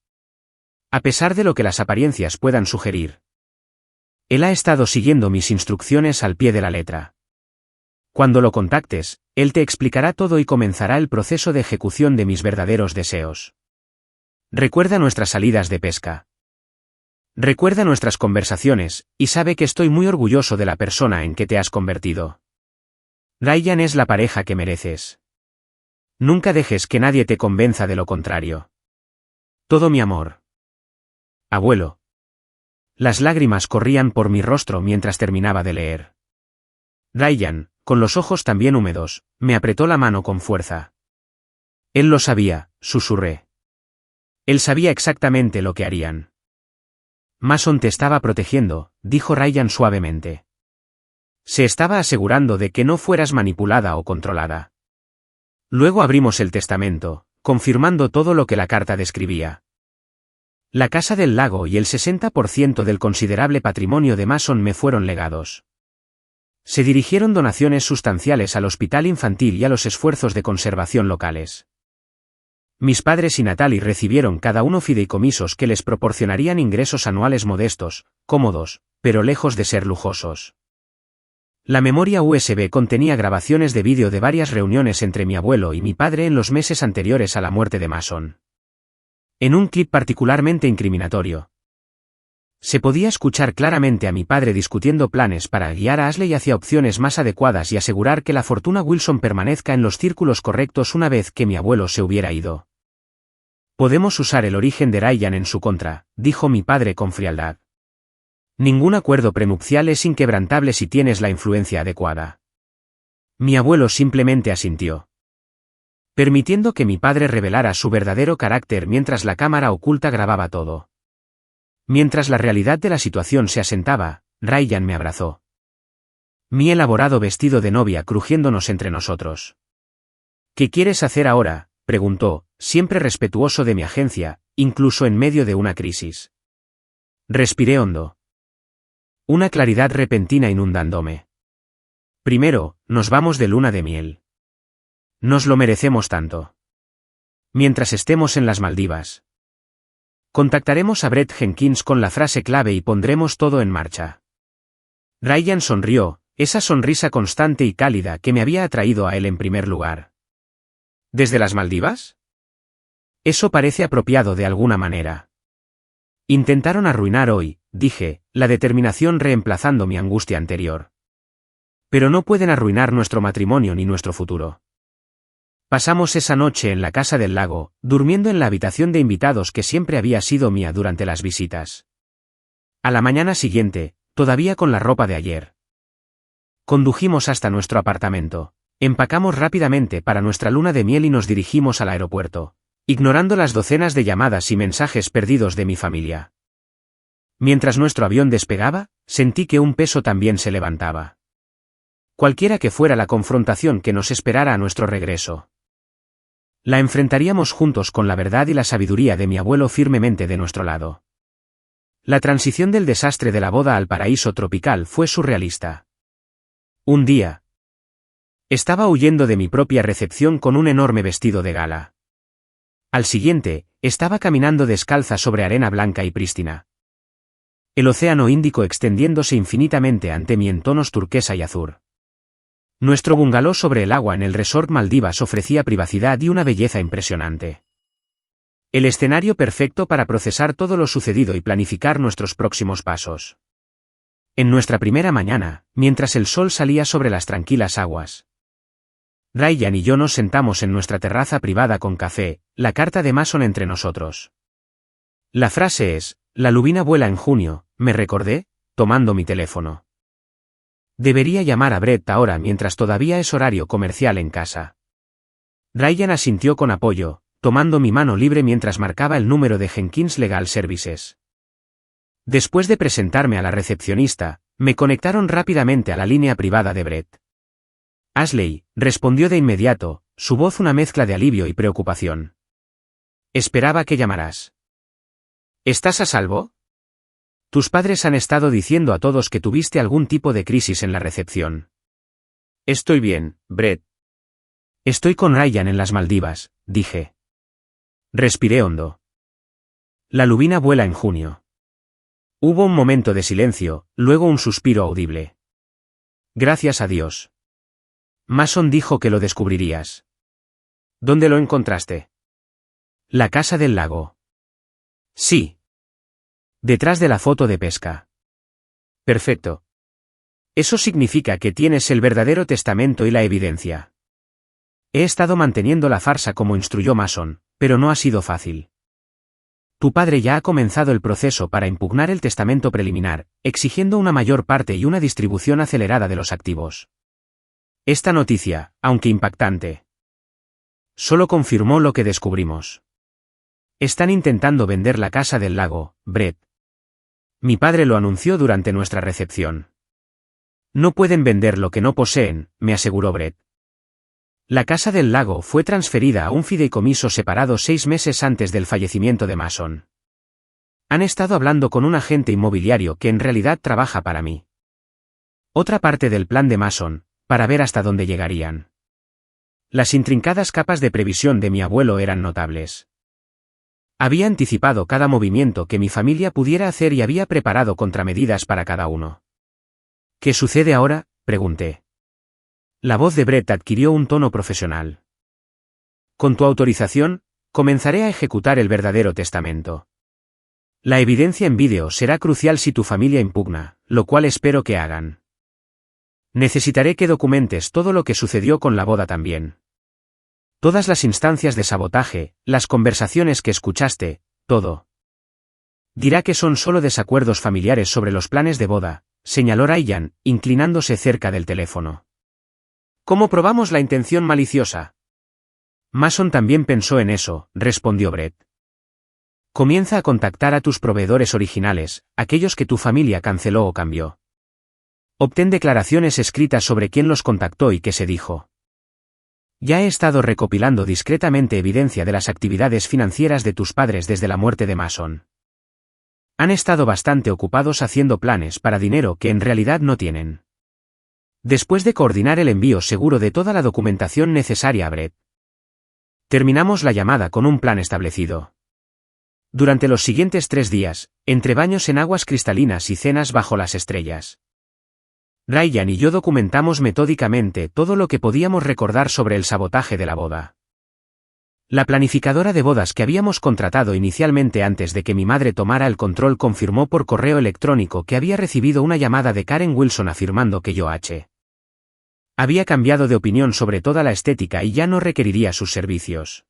A pesar de lo que las apariencias puedan sugerir. Él ha estado siguiendo mis instrucciones al pie de la letra. Cuando lo contactes, él te explicará todo y comenzará el proceso de ejecución de mis verdaderos deseos. Recuerda nuestras salidas de pesca. Recuerda nuestras conversaciones, y sabe que estoy muy orgulloso de la persona en que te has convertido. Ryan es la pareja que mereces. Nunca dejes que nadie te convenza de lo contrario. Todo mi amor. Abuelo. Las lágrimas corrían por mi rostro mientras terminaba de leer. Ryan, con los ojos también húmedos, me apretó la mano con fuerza. Él lo sabía, susurré. Él sabía exactamente lo que harían. Mason te estaba protegiendo, dijo Ryan suavemente. Se estaba asegurando de que no fueras manipulada o controlada. Luego abrimos el testamento, confirmando todo lo que la carta describía. La casa del lago y el 60% del considerable patrimonio de Mason me fueron legados. Se dirigieron donaciones sustanciales al hospital infantil y a los esfuerzos de conservación locales. Mis padres y Natalie recibieron cada uno fideicomisos que les proporcionarían ingresos anuales modestos, cómodos, pero lejos de ser lujosos. La memoria USB contenía grabaciones de vídeo de varias reuniones entre mi abuelo y mi padre en los meses anteriores a la muerte de Mason. En un clip particularmente incriminatorio, se podía escuchar claramente a mi padre discutiendo planes para guiar a Ashley hacia opciones más adecuadas y asegurar que la fortuna Wilson permanezca en los círculos correctos una vez que mi abuelo se hubiera ido. Podemos usar el origen de Ryan en su contra, dijo mi padre con frialdad. Ningún acuerdo prenupcial es inquebrantable si tienes la influencia adecuada. Mi abuelo simplemente asintió, permitiendo que mi padre revelara su verdadero carácter mientras la cámara oculta grababa todo. Mientras la realidad de la situación se asentaba, Ryan me abrazó. Mi elaborado vestido de novia crujiéndonos entre nosotros. ¿Qué quieres hacer ahora?, preguntó, siempre respetuoso de mi agencia, incluso en medio de una crisis. Respiré hondo. Una claridad repentina inundándome. Primero, nos vamos de luna de miel. Nos lo merecemos tanto. Mientras estemos en las Maldivas. Contactaremos a Brett Jenkins con la frase clave y pondremos todo en marcha. Ryan sonrió, esa sonrisa constante y cálida que me había atraído a él en primer lugar. ¿Desde las Maldivas? Eso parece apropiado de alguna manera. Intentaron arruinar hoy, dije, la determinación reemplazando mi angustia anterior. Pero no pueden arruinar nuestro matrimonio ni nuestro futuro. Pasamos esa noche en la casa del lago, durmiendo en la habitación de invitados que siempre había sido mía durante las visitas. A la mañana siguiente, todavía con la ropa de ayer. Condujimos hasta nuestro apartamento, empacamos rápidamente para nuestra luna de miel y nos dirigimos al aeropuerto, ignorando las docenas de llamadas y mensajes perdidos de mi familia. Mientras nuestro avión despegaba, sentí que un peso también se levantaba. Cualquiera que fuera la confrontación que nos esperara a nuestro regreso, la enfrentaríamos juntos con la verdad y la sabiduría de mi abuelo firmemente de nuestro lado. La transición del desastre de la boda al paraíso tropical fue surrealista. Un día, estaba huyendo de mi propia recepción con un enorme vestido de gala. Al siguiente, estaba caminando descalza sobre arena blanca y prístina. El océano Índico extendiéndose infinitamente ante mí en tonos turquesa y azul. Nuestro bungalow sobre el agua en el resort Maldivas ofrecía privacidad y una belleza impresionante. El escenario perfecto para procesar todo lo sucedido y planificar nuestros próximos pasos. En nuestra primera mañana, mientras el sol salía sobre las tranquilas aguas, Ryan y yo nos sentamos en nuestra terraza privada con café, la carta de Mason entre nosotros. La frase es, la lubina vuela en junio, me recordé, tomando mi teléfono. Debería llamar a Brett ahora mientras todavía es horario comercial en casa. Ryan asintió con apoyo, tomando mi mano libre mientras marcaba el número de Jenkins Legal Services. Después de presentarme a la recepcionista, me conectaron rápidamente a la línea privada de Brett. Ashley, respondió de inmediato, su voz una mezcla de alivio y preocupación. Esperaba que llamaras. ¿Estás a salvo? Tus padres han estado diciendo a todos que tuviste algún tipo de crisis en la recepción. Estoy bien, Brett. Estoy con Ryan en las Maldivas, dije. Respiré hondo. La lubina vuela en junio. Hubo un momento de silencio, luego un suspiro audible. Gracias a Dios. Mason dijo que lo descubrirías. ¿Dónde lo encontraste? La casa del lago. Sí. Detrás de la foto de pesca. Perfecto. Eso significa que tienes el verdadero testamento y la evidencia. He estado manteniendo la farsa como instruyó Mason, pero no ha sido fácil. Tu padre ya ha comenzado el proceso para impugnar el testamento preliminar, exigiendo una mayor parte y una distribución acelerada de los activos. Esta noticia, aunque impactante, solo confirmó lo que descubrimos. Están intentando vender la casa del lago, Brett. Mi padre lo anunció durante nuestra recepción. No pueden vender lo que no poseen, me aseguró Brett. La casa del lago fue transferida a un fideicomiso separado 6 meses antes del fallecimiento de Mason. Han estado hablando con un agente inmobiliario que en realidad trabaja para mí. Otra parte del plan de Mason, para ver hasta dónde llegarían. Las intrincadas capas de previsión de mi abuelo eran notables. Había anticipado cada movimiento que mi familia pudiera hacer y había preparado contramedidas para cada uno. ¿Qué sucede ahora?, pregunté. La voz de Brett adquirió un tono profesional. Con tu autorización, comenzaré a ejecutar el verdadero testamento. La evidencia en vídeo será crucial si tu familia impugna, lo cual espero que hagan. Necesitaré que documentes todo lo que sucedió con la boda también. Todas las instancias de sabotaje, las conversaciones que escuchaste, todo. Dirá que son solo desacuerdos familiares sobre los planes de boda, señaló Ryan, inclinándose cerca del teléfono. ¿Cómo probamos la intención maliciosa? Mason también pensó en eso, respondió Brett. Comienza a contactar a tus proveedores originales, aquellos que tu familia canceló o cambió. Obtén declaraciones escritas sobre quién los contactó y qué se dijo. Ya he estado recopilando discretamente evidencia de las actividades financieras de tus padres desde la muerte de Mason. Han estado bastante ocupados haciendo planes para dinero que en realidad no tienen. Después de coordinar el envío seguro de toda la documentación necesaria a Brett, terminamos la llamada con un plan establecido. Durante los siguientes 3 días, entre baños en aguas cristalinas y cenas bajo las estrellas, Ryan y yo documentamos metódicamente todo lo que podíamos recordar sobre el sabotaje de la boda. La planificadora de bodas que habíamos contratado inicialmente antes de que mi madre tomara el control confirmó por correo electrónico que había recibido una llamada de Karen Wilson afirmando que yo había cambiado de opinión sobre toda la estética y ya no requeriría sus servicios.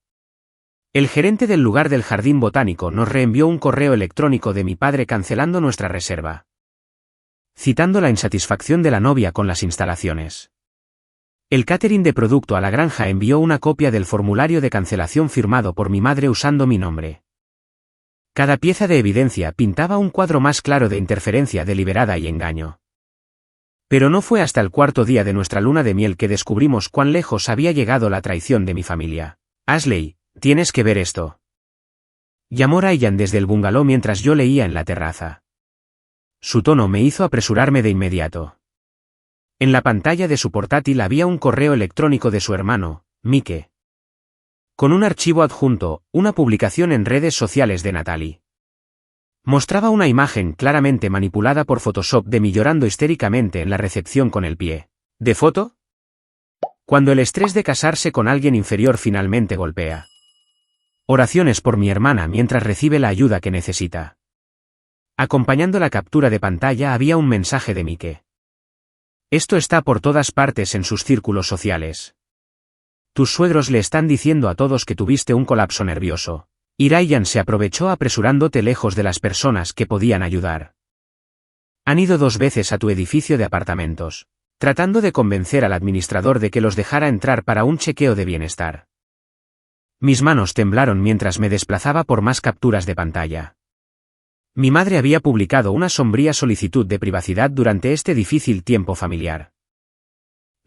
El gerente del lugar del jardín botánico nos reenvió un correo electrónico de mi padre cancelando nuestra reserva, citando la insatisfacción de la novia con las instalaciones. El catering de producto a la granja envió una copia del formulario de cancelación firmado por mi madre usando mi nombre. Cada pieza de evidencia pintaba un cuadro más claro de interferencia deliberada y engaño. Pero no fue hasta el 4.º día de nuestra luna de miel que descubrimos cuán lejos había llegado la traición de mi familia. Ashley, tienes que ver esto. Llamó Ryan desde el bungalow mientras yo leía en la terraza. Su tono me hizo apresurarme de inmediato. En la pantalla de su portátil había un correo electrónico de su hermano, Mike, con un archivo adjunto, una publicación en redes sociales de Natalie. Mostraba una imagen claramente manipulada por Photoshop de mí llorando histéricamente en la recepción con el pie. ¿De foto? Cuando el estrés de casarse con alguien inferior finalmente golpea. Oraciones por mi hermana mientras recibe la ayuda que necesita. Acompañando la captura de pantalla había un mensaje de Mike. Esto está por todas partes en sus círculos sociales. Tus suegros le están diciendo a todos que tuviste un colapso nervioso. Y Ryan se aprovechó apresurándote lejos de las personas que podían ayudar. Han ido 2 veces a tu edificio de apartamentos, tratando de convencer al administrador de que los dejara entrar para un chequeo de bienestar. Mis manos temblaron mientras me desplazaba por más capturas de pantalla. Mi madre había publicado una sombría solicitud de privacidad durante este difícil tiempo familiar.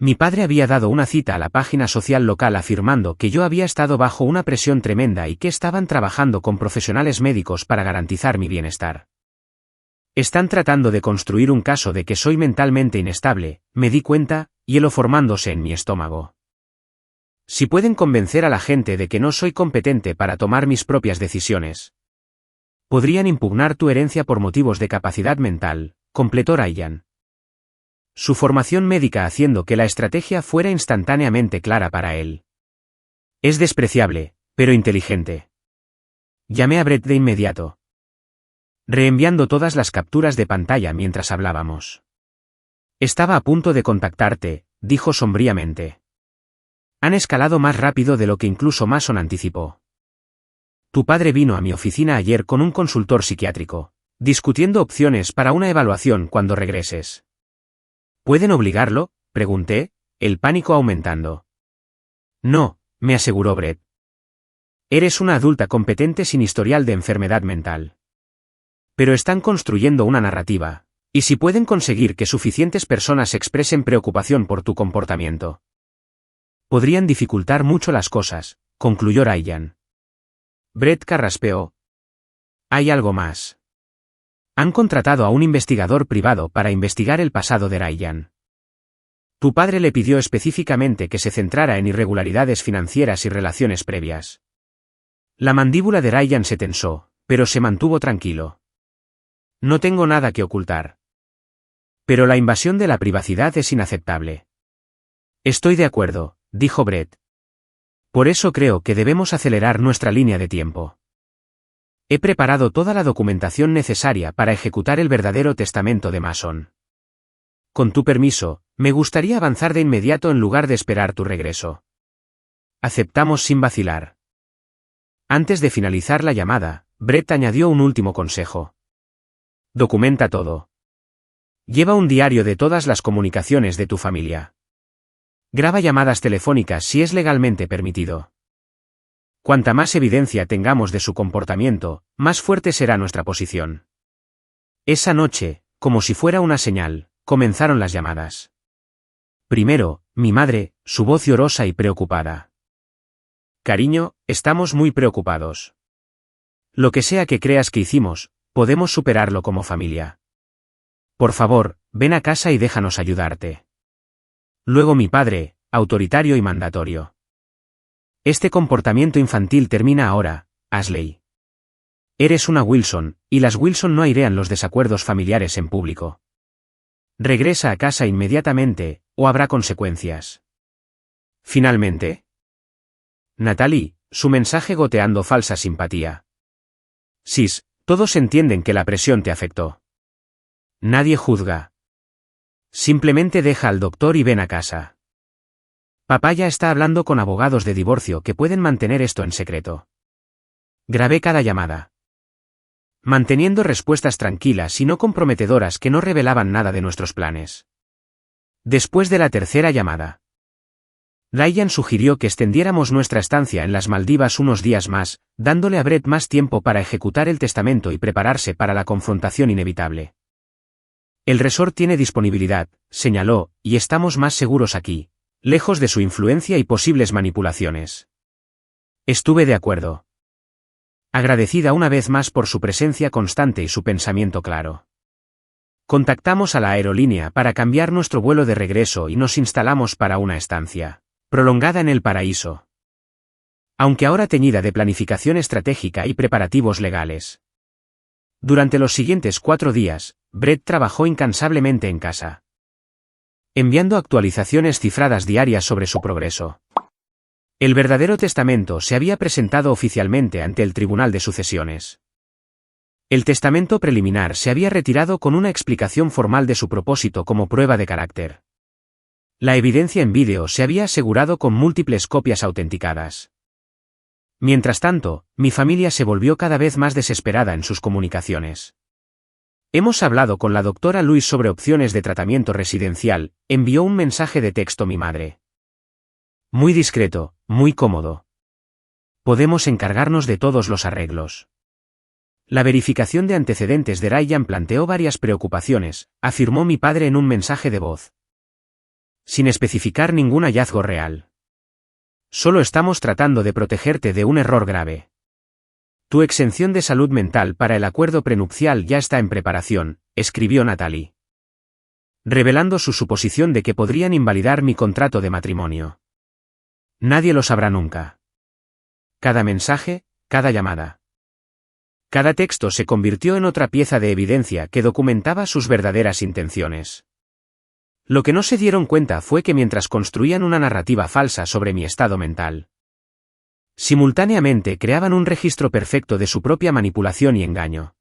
Mi padre había dado una cita a la página social local afirmando que yo había estado bajo una presión tremenda y que estaban trabajando con profesionales médicos para garantizar mi bienestar. Están tratando de construir un caso de que soy mentalmente inestable, me di cuenta, hielo formándose en mi estómago. Si pueden convencer a la gente de que no soy competente para tomar mis propias decisiones, podrían impugnar tu herencia por motivos de capacidad mental, completó Ryan. Su formación médica haciendo que la estrategia fuera instantáneamente clara para él. Es despreciable, pero inteligente. Llamé a Brett de inmediato. Reenviando todas las capturas de pantalla mientras hablábamos. Estaba a punto de contactarte, dijo sombríamente. Han escalado más rápido de lo que incluso Mason anticipó. Tu padre vino a mi oficina ayer con un consultor psiquiátrico, discutiendo opciones para una evaluación cuando regreses. ¿Pueden obligarlo?, pregunté, el pánico aumentando. No, me aseguró Brett. Eres una adulta competente sin historial de enfermedad mental. Pero están construyendo una narrativa, y si pueden conseguir que suficientes personas expresen preocupación por tu comportamiento, podrían dificultar mucho las cosas, concluyó Ryan. Brett carraspeó. Hay algo más. Han contratado a un investigador privado para investigar el pasado de Ryan. Tu padre le pidió específicamente que se centrara en irregularidades financieras y relaciones previas. La mandíbula de Ryan se tensó, pero se mantuvo tranquilo. No tengo nada que ocultar. Pero la invasión de la privacidad es inaceptable. Estoy de acuerdo, dijo Brett. Por eso creo que debemos acelerar nuestra línea de tiempo. He preparado toda la documentación necesaria para ejecutar el verdadero testamento de Mason. Con tu permiso, me gustaría avanzar de inmediato en lugar de esperar tu regreso. Aceptamos sin vacilar. Antes de finalizar la llamada, Brett añadió un último consejo. Documenta todo. Lleva un diario de todas las comunicaciones de tu familia. Graba llamadas telefónicas si es legalmente permitido. Cuanta más evidencia tengamos de su comportamiento, más fuerte será nuestra posición. Esa noche, como si fuera una señal, comenzaron las llamadas. Primero, mi madre, su voz llorosa y preocupada. Cariño, estamos muy preocupados. Lo que sea que creas que hicimos, podemos superarlo como familia. Por favor, ven a casa y déjanos ayudarte. Luego mi padre, autoritario y mandatorio. Este comportamiento infantil termina ahora, Ashley. Eres una Wilson, y las Wilson no airean los desacuerdos familiares en público. Regresa a casa inmediatamente, o habrá consecuencias. Finalmente. Natalie, su mensaje goteando falsa simpatía. Sis, todos entienden que la presión te afectó. Nadie juzga. Simplemente deja al doctor y ven a casa. Papá ya está hablando con abogados de divorcio que pueden mantener esto en secreto. Grabé cada llamada. Manteniendo respuestas tranquilas y no comprometedoras que no revelaban nada de nuestros planes. Después de la tercera llamada, Ryan sugirió que extendiéramos nuestra estancia en las Maldivas unos días más, dándole a Brett más tiempo para ejecutar el testamento y prepararse para la confrontación inevitable. El resort tiene disponibilidad, señaló, y estamos más seguros aquí, lejos de su influencia y posibles manipulaciones. Estuve de acuerdo. Agradecida una vez más por su presencia constante y su pensamiento claro. Contactamos a la aerolínea para cambiar nuestro vuelo de regreso y nos instalamos para una estancia prolongada en el paraíso. Aunque ahora teñida de planificación estratégica y preparativos legales. Durante los siguientes 4 días, Brett trabajó incansablemente en casa, enviando actualizaciones cifradas diarias sobre su progreso. El verdadero testamento se había presentado oficialmente ante el Tribunal de Sucesiones. El testamento preliminar se había retirado con una explicación formal de su propósito como prueba de carácter. La evidencia en vídeo se había asegurado con múltiples copias autenticadas. Mientras tanto, mi familia se volvió cada vez más desesperada en sus comunicaciones. Hemos hablado con la doctora Louise sobre opciones de tratamiento residencial, envió un mensaje de texto mi madre. Muy discreto, muy cómodo. Podemos encargarnos de todos los arreglos. La verificación de antecedentes de Ryan planteó varias preocupaciones, afirmó mi padre en un mensaje de voz, sin especificar ningún hallazgo real. Solo estamos tratando de protegerte de un error grave. Tu exención de salud mental para el acuerdo prenupcial ya está en preparación, escribió Natalie, revelando su suposición de que podrían invalidar mi contrato de matrimonio. Nadie lo sabrá nunca. Cada mensaje, cada llamada, cada texto se convirtió en otra pieza de evidencia que documentaba sus verdaderas intenciones. Lo que no se dieron cuenta fue que mientras construían una narrativa falsa sobre mi estado mental, simultáneamente creaban un registro perfecto de su propia manipulación y engaño.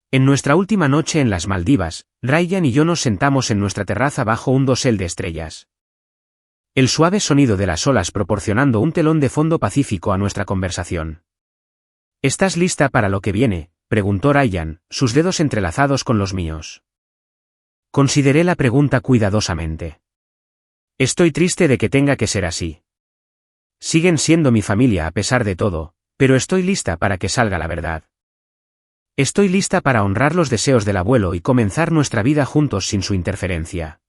En nuestra última noche en las Maldivas, Ryan y yo nos sentamos en nuestra terraza bajo un dosel de estrellas, el suave sonido de las olas proporcionando un telón de fondo pacífico a nuestra conversación. ¿Estás lista para lo que viene?, preguntó Ryan, sus dedos entrelazados con los míos. Consideré la pregunta cuidadosamente. Estoy triste de que tenga que ser así. Siguen siendo mi familia a pesar de todo, pero estoy lista para que salga la verdad. Estoy lista para honrar los deseos del abuelo y comenzar nuestra vida juntos sin su interferencia.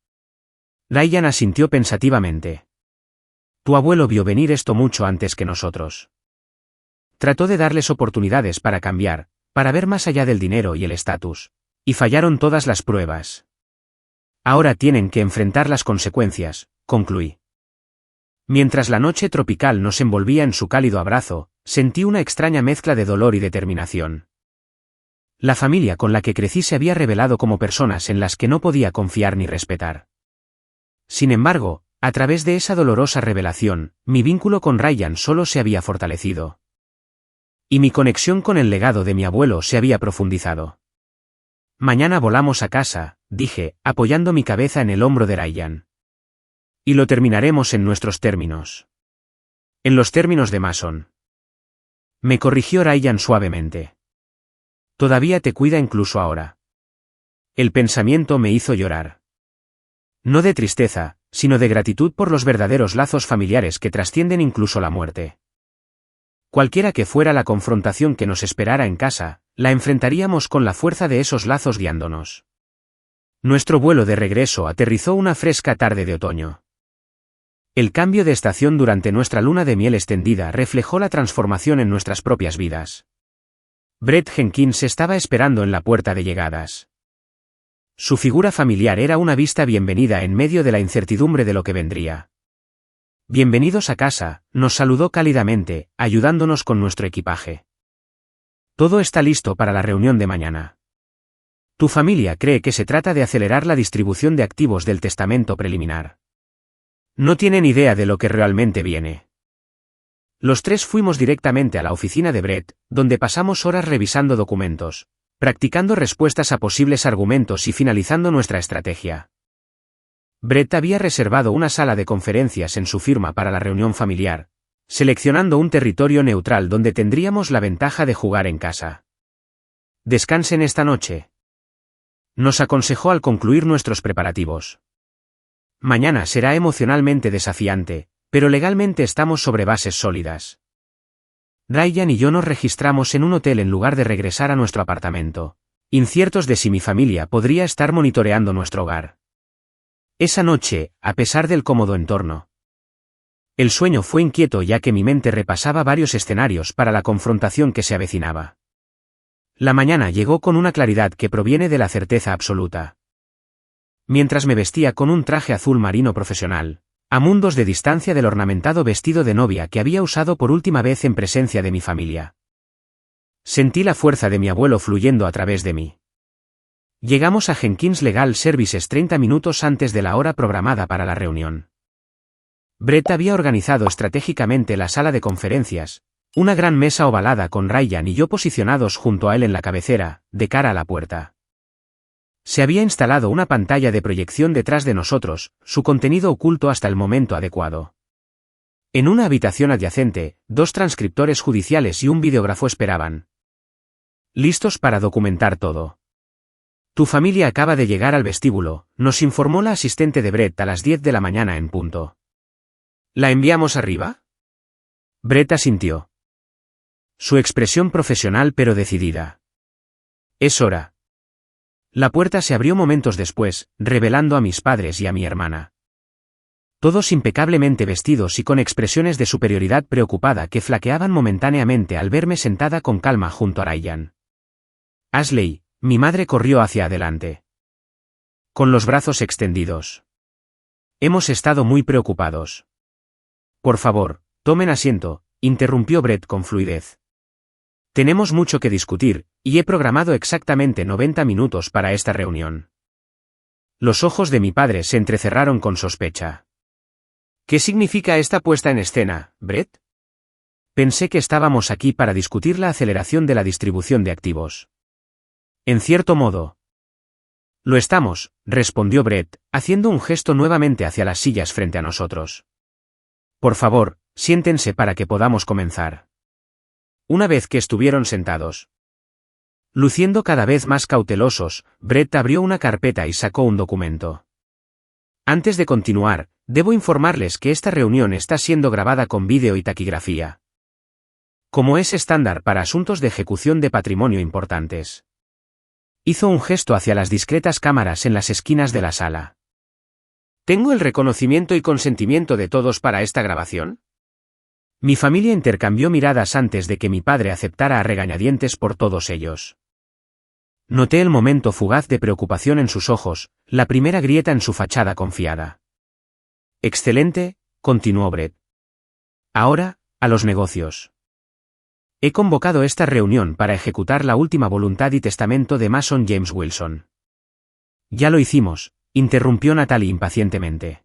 Ryan asintió pensativamente. Tu abuelo vio venir esto mucho antes que nosotros. Trató de darles oportunidades para cambiar, para ver más allá del dinero y el estatus, y fallaron todas las pruebas. Ahora tienen que enfrentar las consecuencias, concluí. Mientras la noche tropical nos envolvía en su cálido abrazo, sentí una extraña mezcla de dolor y determinación. La familia con la que crecí se había revelado como personas en las que no podía confiar ni respetar. Sin embargo, a través de esa dolorosa revelación, mi vínculo con Ryan solo se había fortalecido. Y mi conexión con el legado de mi abuelo se había profundizado. Mañana volamos a casa, dije, apoyando mi cabeza en el hombro de Ryan. Y lo terminaremos en nuestros términos. En los términos de Mason. Me corrigió Ryan suavemente. Todavía te cuida incluso ahora. El pensamiento me hizo llorar. No de tristeza, sino de gratitud por los verdaderos lazos familiares que trascienden incluso la muerte. Cualquiera que fuera la confrontación que nos esperara en casa, la enfrentaríamos con la fuerza de esos lazos guiándonos. Nuestro vuelo de regreso aterrizó una fresca tarde de otoño. El cambio de estación durante nuestra luna de miel extendida reflejó la transformación en nuestras propias vidas. Brett Jenkins estaba esperando en la puerta de llegadas. Su figura familiar era una vista bienvenida en medio de la incertidumbre de lo que vendría. Bienvenidos a casa, nos saludó cálidamente, ayudándonos con nuestro equipaje. Todo está listo para la reunión de mañana. Tu familia cree que se trata de acelerar la distribución de activos del testamento preliminar. No tienen idea de lo que realmente viene. Los tres fuimos directamente a la oficina de Brett, donde pasamos horas revisando documentos, practicando respuestas a posibles argumentos y finalizando nuestra estrategia. Brett había reservado una sala de conferencias en su firma para la reunión familiar, seleccionando un territorio neutral donde tendríamos la ventaja de jugar en casa. Descansen esta noche, nos aconsejó al concluir nuestros preparativos. Mañana será emocionalmente desafiante, pero legalmente estamos sobre bases sólidas. Ryan y yo nos registramos en un hotel en lugar de regresar a nuestro apartamento, inciertos de si mi familia podría estar monitoreando nuestro hogar. Esa noche, a pesar del cómodo entorno, el sueño fue inquieto ya que mi mente repasaba varios escenarios para la confrontación que se avecinaba. La mañana llegó con una claridad que proviene de la certeza absoluta. Mientras me vestía con un traje azul marino profesional, a mundos de distancia del ornamentado vestido de novia que había usado por última vez en presencia de mi familia, Sentí la fuerza de mi abuelo fluyendo a través de mí. Llegamos a Jenkins Legal Services 30 minutos antes de la hora programada para la reunión. Brett había organizado estratégicamente la sala de conferencias, una gran mesa ovalada con Ryan y yo posicionados junto a él en la cabecera, de cara a la puerta. Se había instalado una pantalla de proyección detrás de nosotros, su contenido oculto hasta el momento adecuado. En una habitación adyacente, 2 transcriptores judiciales y un videógrafo esperaban. Listos para documentar todo. Tu familia acaba de llegar al vestíbulo, nos informó la asistente de Brett a las 10 de la mañana en punto. ¿La enviamos arriba? Brett asintió. Su expresión profesional pero decidida. Es hora. La puerta se abrió momentos después, revelando a mis padres y a mi hermana. Todos impecablemente vestidos y con expresiones de superioridad preocupada que flaqueaban momentáneamente al verme sentada con calma junto a Ryan. Ashley, mi madre corrió hacia adelante. Con los brazos extendidos. Hemos estado muy preocupados. Por favor, tomen asiento, interrumpió Brett con fluidez. Tenemos mucho que discutir, y he programado exactamente 90 minutos para esta reunión. Los ojos de mi padre se entrecerraron con sospecha. ¿Qué significa esta puesta en escena, Brett? Pensé que estábamos aquí para discutir la aceleración de la distribución de activos. En cierto modo. Lo estamos, respondió Brett, haciendo un gesto nuevamente hacia las sillas frente a nosotros. Por favor, siéntense para que podamos comenzar. Una vez que estuvieron sentados. Luciendo cada vez más cautelosos, Brett abrió una carpeta y sacó un documento. Antes de continuar, debo informarles que esta reunión está siendo grabada con vídeo y taquigrafía. Como es estándar para asuntos de ejecución de patrimonio importantes. Hizo un gesto hacia las discretas cámaras en las esquinas de la sala. ¿Tengo el reconocimiento y consentimiento de todos para esta grabación? Mi familia intercambió miradas antes de que mi padre aceptara a regañadientes por todos ellos. Noté el momento fugaz de preocupación en sus ojos, la primera grieta en su fachada confiada. Excelente, continuó Brett. Ahora, a los negocios. He convocado esta reunión para ejecutar la última voluntad y testamento de Mason James Wilson. Ya lo hicimos, interrumpió Natalie impacientemente.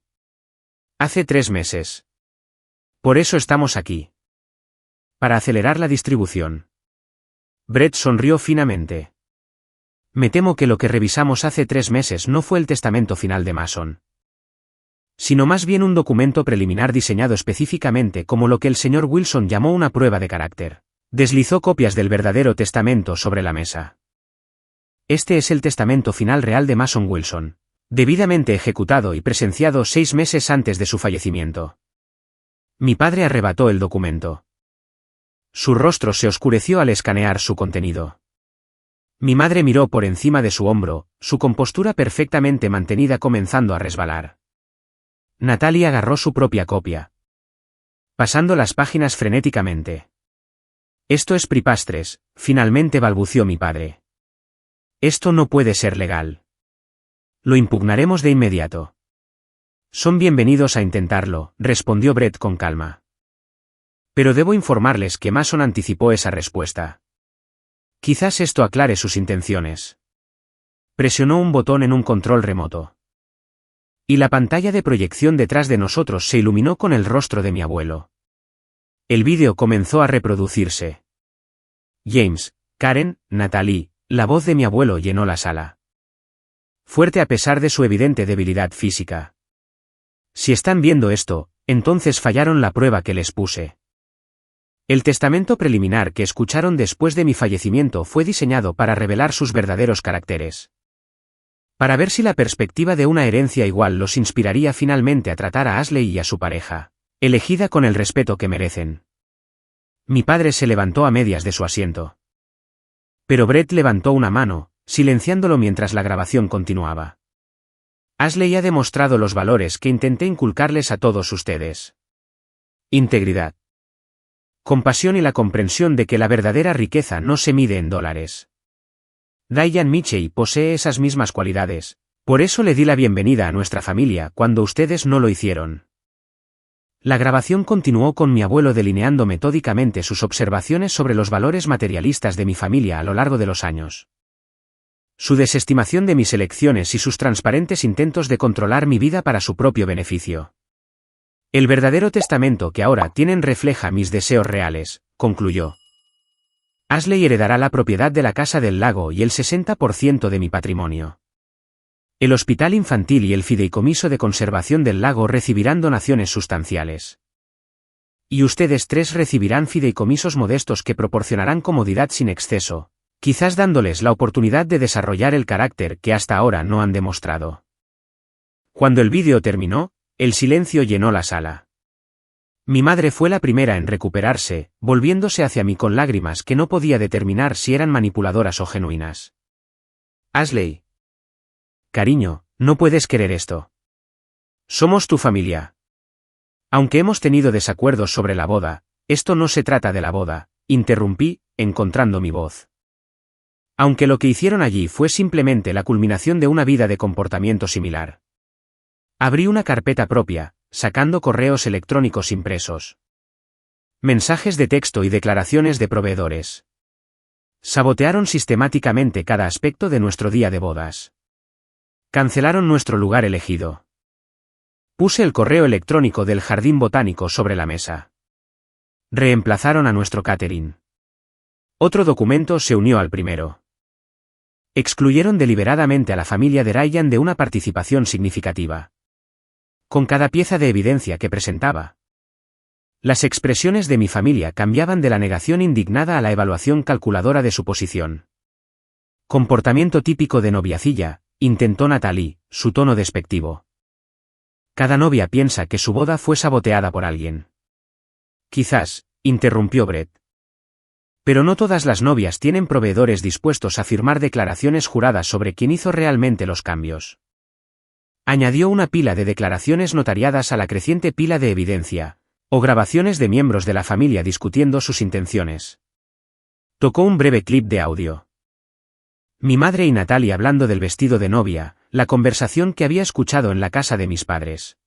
Hace 3 meses. Por eso estamos aquí. Para acelerar la distribución. Brett sonrió finamente. Me temo que lo que revisamos hace 3 meses no fue el testamento final de Mason. Sino más bien un documento preliminar diseñado específicamente como lo que el señor Wilson llamó una prueba de carácter. Deslizó copias del verdadero testamento sobre la mesa. Este es el testamento final real de Mason Wilson, debidamente ejecutado y presenciado 6 meses antes de su fallecimiento. Mi padre arrebató el documento. Su rostro se oscureció al escanear su contenido. Mi madre miró por encima de su hombro, su compostura perfectamente mantenida comenzando a resbalar. Natalie agarró su propia copia. Pasando las páginas frenéticamente. Esto es pripastres, finalmente balbució mi padre. Esto no puede ser legal. Lo impugnaremos de inmediato. Son bienvenidos a intentarlo, respondió Brett con calma. Pero debo informarles que Mason anticipó esa respuesta. Quizás esto aclare sus intenciones. Presionó un botón en un control remoto. Y la pantalla de proyección detrás de nosotros se iluminó con el rostro de mi abuelo. El vídeo comenzó a reproducirse. James, Karen, Natalie, la voz de mi abuelo llenó la sala. Fuerte a pesar de su evidente debilidad física. Si están viendo esto, entonces fallaron la prueba que les puse. El testamento preliminar que escucharon después de mi fallecimiento fue diseñado para revelar sus verdaderos caracteres. Para ver si la perspectiva de una herencia igual los inspiraría finalmente a tratar a Ashley y a su pareja, elegida con el respeto que merecen. Mi padre se levantó a medias de su asiento. Pero Brett levantó una mano, silenciándolo mientras la grabación continuaba. Ashley ha demostrado los valores que intenté inculcarles a todos ustedes. Integridad. Compasión y la comprensión de que la verdadera riqueza no se mide en dólares. Diane Mitchell posee esas mismas cualidades, por eso le di la bienvenida a nuestra familia cuando ustedes no lo hicieron. La grabación continuó con mi abuelo delineando metódicamente sus observaciones sobre los valores materialistas de mi familia a lo largo de los años. Su desestimación de mis elecciones y sus transparentes intentos de controlar mi vida para su propio beneficio. El verdadero testamento que ahora tienen refleja mis deseos reales, concluyó. Ashley heredará la propiedad de la Casa del Lago y el 60% de mi patrimonio. El hospital infantil y el fideicomiso de conservación del lago recibirán donaciones sustanciales. Y ustedes tres recibirán fideicomisos modestos que proporcionarán comodidad sin exceso, quizás dándoles la oportunidad de desarrollar el carácter que hasta ahora no han demostrado. Cuando el vídeo terminó, el silencio llenó la sala. Mi madre fue la primera en recuperarse, volviéndose hacia mí con lágrimas que no podía determinar si eran manipuladoras o genuinas. Ashley. Cariño, no puedes querer esto. Somos tu familia. Aunque hemos tenido desacuerdos sobre la boda, esto no se trata de la boda, interrumpí, encontrando mi voz. Aunque lo que hicieron allí fue simplemente la culminación de una vida de comportamiento similar. Abrí una carpeta propia, sacando correos electrónicos impresos. Mensajes de texto y declaraciones de proveedores. Sabotearon sistemáticamente cada aspecto de nuestro día de bodas. Cancelaron nuestro lugar elegido. Puse el correo electrónico del jardín botánico sobre la mesa. Reemplazaron a nuestro catering. Otro documento se unió al primero. Excluyeron deliberadamente a la familia de Ryan de una participación significativa. Con cada pieza de evidencia que presentaba. Las expresiones de mi familia cambiaban de la negación indignada a la evaluación calculadora de su posición. Comportamiento típico de noviacilla, intentó Natalie, su tono despectivo. Cada novia piensa que su boda fue saboteada por alguien. Quizás, interrumpió Brett. Pero no todas las novias tienen proveedores dispuestos a firmar declaraciones juradas sobre quién hizo realmente los cambios. Añadió una pila de declaraciones notariadas a la creciente pila de evidencia, o grabaciones de miembros de la familia discutiendo sus intenciones. Tocó un breve clip de audio. Mi madre y Natalie hablando del vestido de novia, la conversación que había escuchado en la casa de mis padres.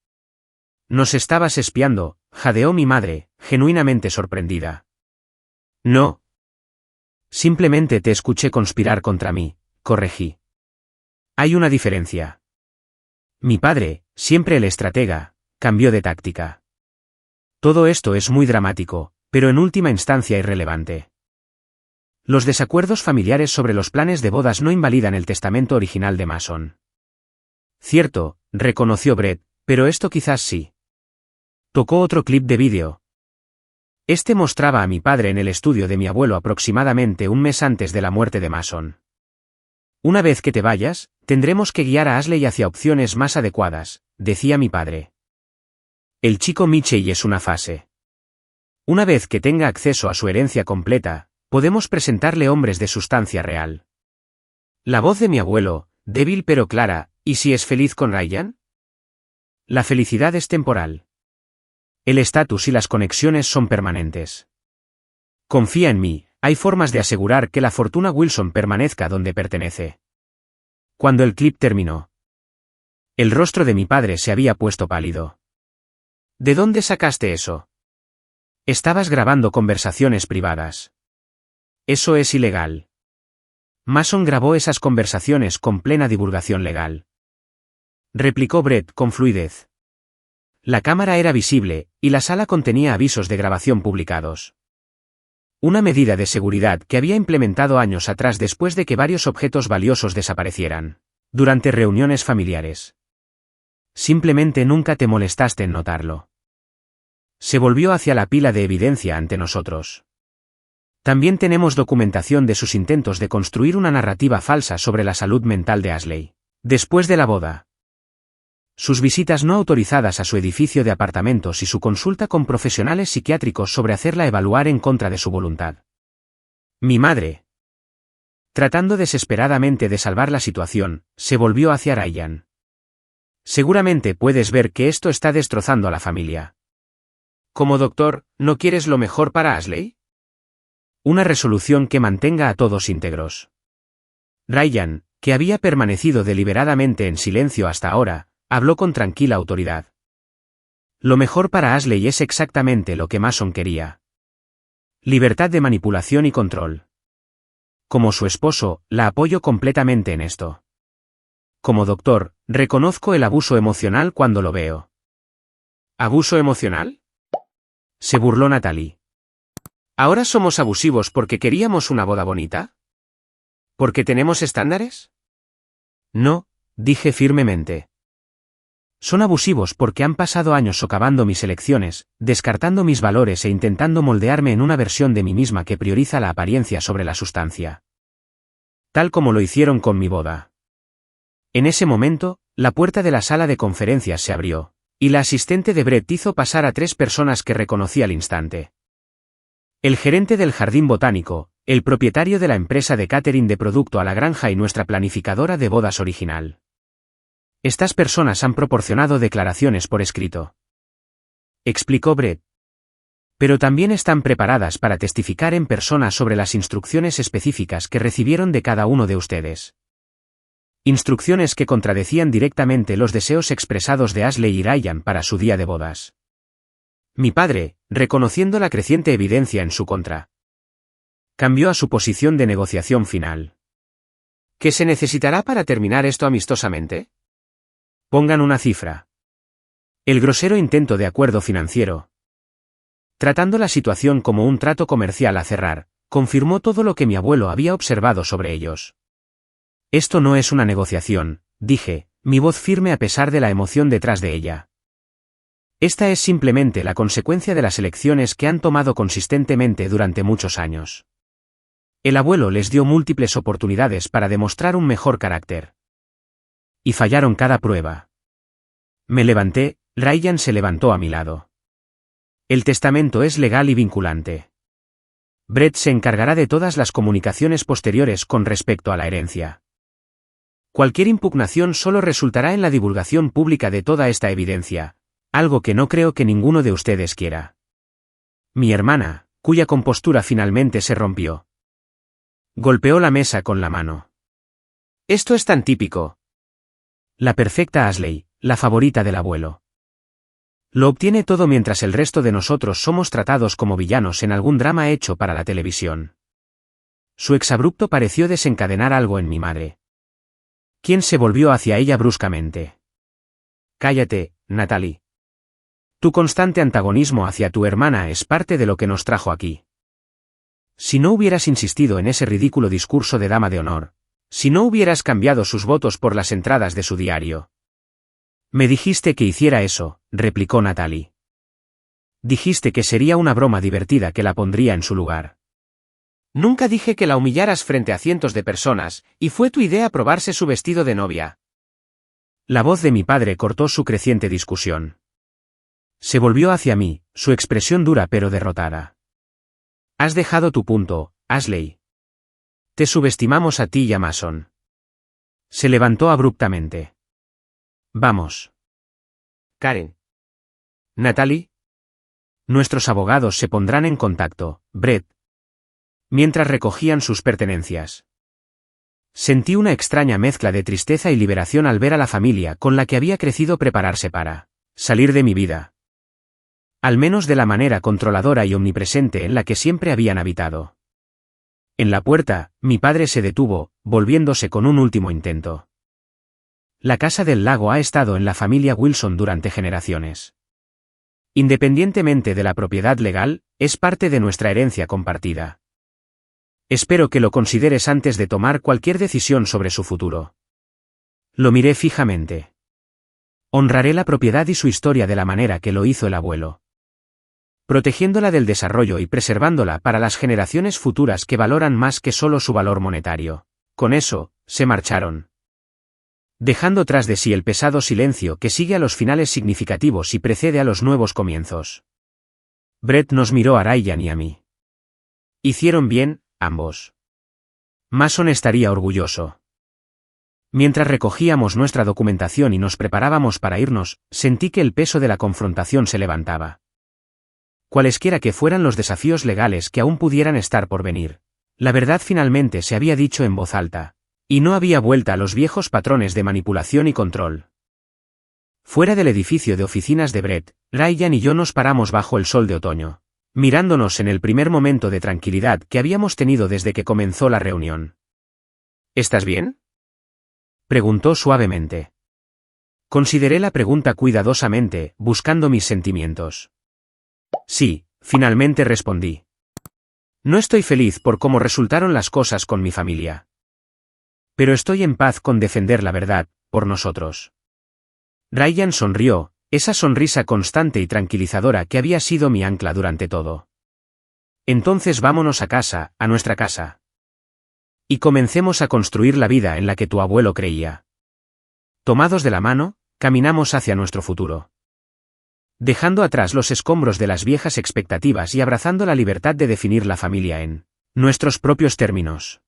Nos estabas espiando, jadeó mi madre, genuinamente sorprendida. No. Simplemente te escuché conspirar contra mí, corregí. Hay una diferencia. Mi padre, siempre el estratega, cambió de táctica. Todo esto es muy dramático, pero en última instancia irrelevante. Los desacuerdos familiares sobre los planes de bodas no invalidan el testamento original de Mason. Cierto, reconoció Brett, pero esto quizás sí. Tocó otro clip de vídeo. Este mostraba a mi padre en el estudio de mi abuelo aproximadamente un mes antes de la muerte de Mason. Una vez que te vayas, tendremos que guiar a Ashley hacia opciones más adecuadas, decía mi padre. El chico Mitchell es una fase. Una vez que tenga acceso a su herencia completa, podemos presentarle hombres de sustancia real. La voz de mi abuelo, débil pero clara, ¿y si es feliz con Ryan? La felicidad es temporal. El estatus y las conexiones son permanentes. Confía en mí, hay formas de asegurar que la fortuna Wilson permanezca donde pertenece. Cuando el clip terminó, el rostro de mi padre se había puesto pálido. ¿De dónde sacaste eso? Estabas grabando conversaciones privadas. Eso es ilegal. Mason grabó esas conversaciones con plena divulgación legal. Replicó Brett con fluidez. La cámara era visible, y la sala contenía avisos de grabación publicados. Una medida de seguridad que había implementado años atrás después de que varios objetos valiosos desaparecieran, durante reuniones familiares. Simplemente nunca te molestaste en notarlo. Se volvió hacia la pila de evidencia ante nosotros. También tenemos documentación de sus intentos de construir una narrativa falsa sobre la salud mental de Ashley, después de la boda. Sus visitas no autorizadas a su edificio de apartamentos y su consulta con profesionales psiquiátricos sobre hacerla evaluar en contra de su voluntad. Mi madre, tratando desesperadamente de salvar la situación, se volvió hacia Ryan. Seguramente puedes ver que esto está destrozando a la familia. Como doctor, ¿no quieres lo mejor para Ashley? Una resolución que mantenga a todos íntegros. Ryan, que había permanecido deliberadamente en silencio hasta ahora, habló con tranquila autoridad. Lo mejor para Ashley es exactamente lo que Mason quería. Libertad de manipulación y control. Como su esposo, la apoyo completamente en esto. Como doctor, reconozco el abuso emocional cuando lo veo. ¿Abuso emocional? Se burló Natalie. ¿Ahora somos abusivos porque queríamos una boda bonita? ¿Porque tenemos estándares? No, dije firmemente. Son abusivos porque han pasado años socavando mis elecciones, descartando mis valores e intentando moldearme en una versión de mí misma que prioriza la apariencia sobre la sustancia. Tal como lo hicieron con mi boda. En ese momento, la puerta de la sala de conferencias se abrió, y la asistente de Brett hizo pasar a 3 personas que reconocí al instante. El gerente del jardín botánico, el propietario de la empresa de catering de producto a la granja y nuestra planificadora de bodas original. Estas personas han proporcionado declaraciones por escrito. Explicó Brett. Pero también están preparadas para testificar en persona sobre las instrucciones específicas que recibieron de cada uno de ustedes. Instrucciones que contradecían directamente los deseos expresados de Ashley y Ryan para su día de bodas. Mi padre, reconociendo la creciente evidencia en su contra, cambió a su posición de negociación final. ¿Qué se necesitará para terminar esto amistosamente? Pongan una cifra. El grosero intento de acuerdo financiero. Tratando la situación como un trato comercial a cerrar, confirmó todo lo que mi abuelo había observado sobre ellos. Esto no es una negociación, dije, mi voz firme a pesar de la emoción detrás de ella. Esta es simplemente la consecuencia de las elecciones que han tomado consistentemente durante muchos años. El abuelo les dio múltiples oportunidades para demostrar un mejor carácter. Y fallaron cada prueba. Me levanté, Ryan se levantó a mi lado. El testamento es legal y vinculante. Brett se encargará de todas las comunicaciones posteriores con respecto a la herencia. Cualquier impugnación solo resultará en la divulgación pública de toda esta evidencia, algo que no creo que ninguno de ustedes quiera. Mi hermana, cuya compostura finalmente se rompió, golpeó la mesa con la mano. Esto es tan típico. La perfecta Ashley, la favorita del abuelo. Lo obtiene todo mientras el resto de nosotros somos tratados como villanos en algún drama hecho para la televisión. Su exabrupto pareció desencadenar algo en mi madre. ¿Quién se volvió hacia ella bruscamente? Cállate, Natalie. Tu constante antagonismo hacia tu hermana es parte de lo que nos trajo aquí. Si no hubieras insistido en ese ridículo discurso de dama de honor, si no hubieras cambiado sus votos por las entradas de su diario. Me dijiste que hiciera eso, replicó Natalie. Dijiste que sería una broma divertida que la pondría en su lugar. Nunca dije que la humillaras frente a cientos de personas, y fue tu idea probarse su vestido de novia. La voz de mi padre cortó su creciente discusión. Se volvió hacia mí, su expresión dura pero derrotada. Has dejado tu punto, Ashley. Te subestimamos a ti y a Mason. Se levantó abruptamente. Vamos. Karen. Natalie. Nuestros abogados se pondrán en contacto, Brett. Mientras recogían sus pertenencias. Sentí una extraña mezcla de tristeza y liberación al ver a la familia con la que había crecido prepararse para salir de mi vida. Al menos de la manera controladora y omnipresente en la que siempre habían habitado. En la puerta, mi padre se detuvo, volviéndose con un último intento. La casa del lago ha estado en la familia Wilson durante generaciones. Independientemente de la propiedad legal, es parte de nuestra herencia compartida. Espero que lo consideres antes de tomar cualquier decisión sobre su futuro. Lo miré fijamente. Honraré la propiedad y su historia de la manera que lo hizo el abuelo. Protegiéndola del desarrollo y preservándola para las generaciones futuras que valoran más que solo su valor monetario. Con eso, se marcharon. Dejando tras de sí el pesado silencio que sigue a los finales significativos y precede a los nuevos comienzos. Brett nos miró a Ryan y a mí. Hicieron bien, ambos. Mason estaría orgulloso. Mientras recogíamos nuestra documentación y nos preparábamos para irnos, sentí que el peso de la confrontación se levantaba. Cualesquiera que fueran los desafíos legales que aún pudieran estar por venir, la verdad finalmente se había dicho en voz alta, y no había vuelta a los viejos patrones de manipulación y control. Fuera del edificio de oficinas de Brett, Ryan y yo nos paramos bajo el sol de otoño, mirándonos en el primer momento de tranquilidad que habíamos tenido desde que comenzó la reunión. ¿Estás bien?, preguntó suavemente. Consideré la pregunta cuidadosamente, buscando mis sentimientos. Sí, finalmente respondí. No estoy feliz por cómo resultaron las cosas con mi familia. Pero estoy en paz con defender la verdad, por nosotros. Ryan sonrió, esa sonrisa constante y tranquilizadora que había sido mi ancla durante todo. Entonces vámonos a casa, a nuestra casa. Y comencemos a construir la vida en la que tu abuelo creía. Tomados de la mano, caminamos hacia nuestro futuro. Dejando atrás los escombros de las viejas expectativas y abrazando la libertad de definir la familia en nuestros propios términos.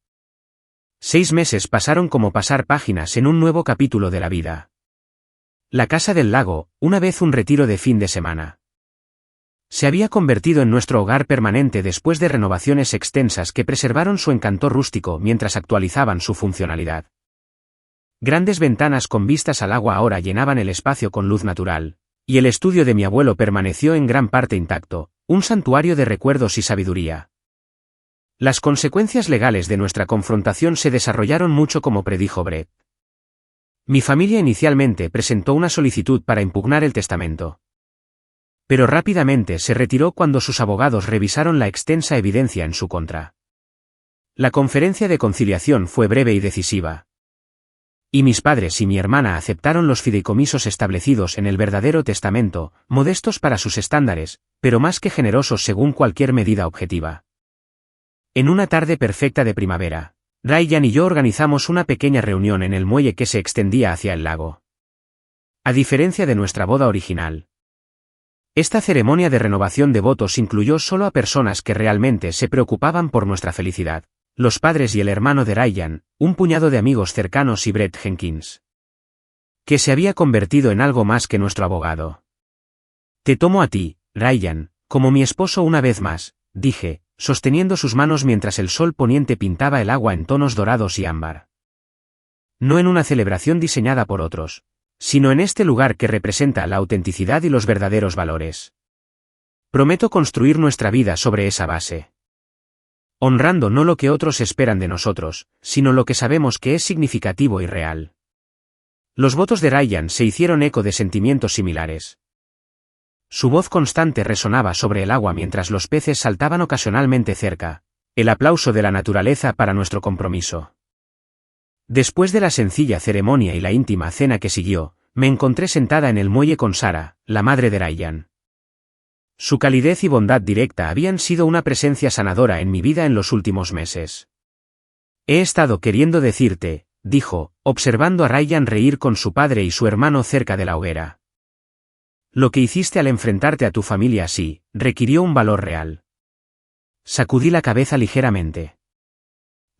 6 meses pasaron como pasar páginas en un nuevo capítulo de la vida. La casa del lago, una vez un retiro de fin de semana. Se había convertido en nuestro hogar permanente después de renovaciones extensas que preservaron su encanto rústico mientras actualizaban su funcionalidad. Grandes ventanas con vistas al agua ahora llenaban el espacio con luz natural, y el estudio de mi abuelo permaneció en gran parte intacto, un santuario de recuerdos y sabiduría. Las consecuencias legales de nuestra confrontación se desarrollaron mucho como predijo Brett. Mi familia inicialmente presentó una solicitud para impugnar el testamento. Pero rápidamente se retiró cuando sus abogados revisaron la extensa evidencia en su contra. La conferencia de conciliación fue breve y decisiva. Y mis padres y mi hermana aceptaron los fideicomisos establecidos en el verdadero testamento, modestos para sus estándares, pero más que generosos según cualquier medida objetiva. En una tarde perfecta de primavera, Ryan y yo organizamos una pequeña reunión en el muelle que se extendía hacia el lago. A diferencia de nuestra boda original, esta ceremonia de renovación de votos incluyó solo a personas que realmente se preocupaban por nuestra felicidad, los padres y el hermano de Ryan, un puñado de amigos cercanos y Brett Jenkins, que se había convertido en algo más que nuestro abogado. Te tomo a ti, Ryan, como mi esposo una vez más, dije, sosteniendo sus manos mientras el sol poniente pintaba el agua en tonos dorados y ámbar. No en una celebración diseñada por otros, sino en este lugar que representa la autenticidad y los verdaderos valores. Prometo construir nuestra vida sobre esa base. Honrando no lo que otros esperan de nosotros, sino lo que sabemos que es significativo y real. Los votos de Ryan se hicieron eco de sentimientos similares. Su voz constante resonaba sobre el agua mientras los peces saltaban ocasionalmente cerca, el aplauso de la naturaleza para nuestro compromiso. Después de la sencilla ceremonia y la íntima cena que siguió, me encontré sentada en el muelle con Sarah, la madre de Ryan. Su calidez y bondad directa habían sido una presencia sanadora en mi vida en los últimos meses. He estado queriendo decirte, dijo, observando a Ryan reír con su padre y su hermano cerca de la hoguera. Lo que hiciste al enfrentarte a tu familia así, requirió un valor real. Sacudí la cabeza ligeramente.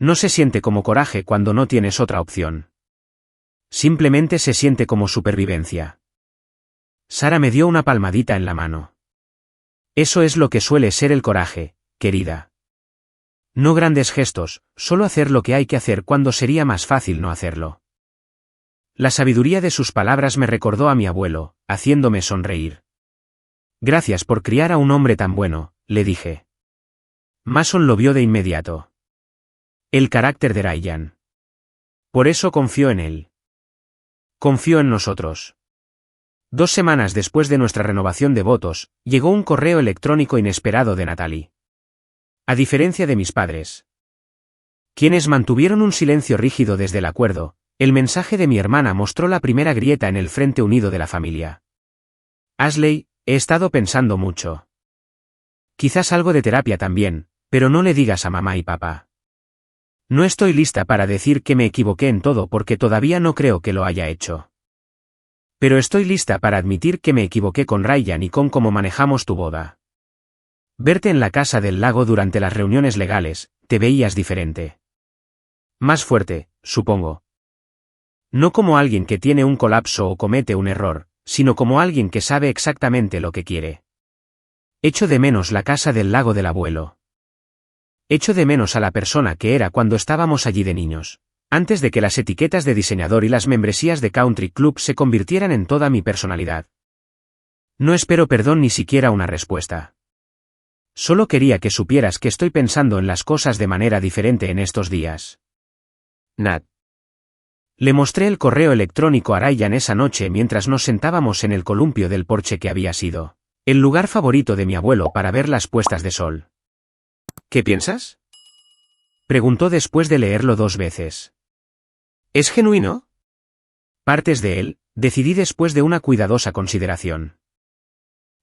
No se siente como coraje cuando no tienes otra opción. Simplemente se siente como supervivencia. Sara me dio una palmadita en la mano. Eso es lo que suele ser el coraje, querida. No grandes gestos, solo hacer lo que hay que hacer cuando sería más fácil no hacerlo. La sabiduría de sus palabras me recordó a mi abuelo, haciéndome sonreír. Gracias por criar a un hombre tan bueno, le dije. Mason lo vio de inmediato. El carácter de Ryan. Por eso confío en él. Confió en nosotros. 2 semanas después de nuestra renovación de votos, llegó un correo electrónico inesperado de Natalie. A diferencia de mis padres, quienes mantuvieron un silencio rígido desde el acuerdo, el mensaje de mi hermana mostró la primera grieta en el frente unido de la familia. Ashley, he estado pensando mucho. Quizás algo de terapia también, pero no le digas a mamá y papá. No estoy lista para decir que me equivoqué en todo porque todavía no creo que lo haya hecho. Pero estoy lista para admitir que me equivoqué con Ryan y con cómo manejamos tu boda. Verte en la casa del lago durante las reuniones legales, te veías diferente. Más fuerte, supongo. No como alguien que tiene un colapso o comete un error, sino como alguien que sabe exactamente lo que quiere. Echo de menos la casa del lago del abuelo. Echo de menos a la persona que era cuando estábamos allí de niños, Antes de que las etiquetas de diseñador y las membresías de Country Club se convirtieran en toda mi personalidad. No espero perdón ni siquiera una respuesta. Solo quería que supieras que estoy pensando en las cosas de manera diferente en estos días. Nat. Le mostré el correo electrónico a Ryan esa noche mientras nos sentábamos en el columpio del porche que había sido el lugar favorito de mi abuelo para ver las puestas de sol. ¿Qué piensas?, preguntó después de leerlo 2 veces. ¿Es genuino? Partes de él, decidí después de una cuidadosa consideración.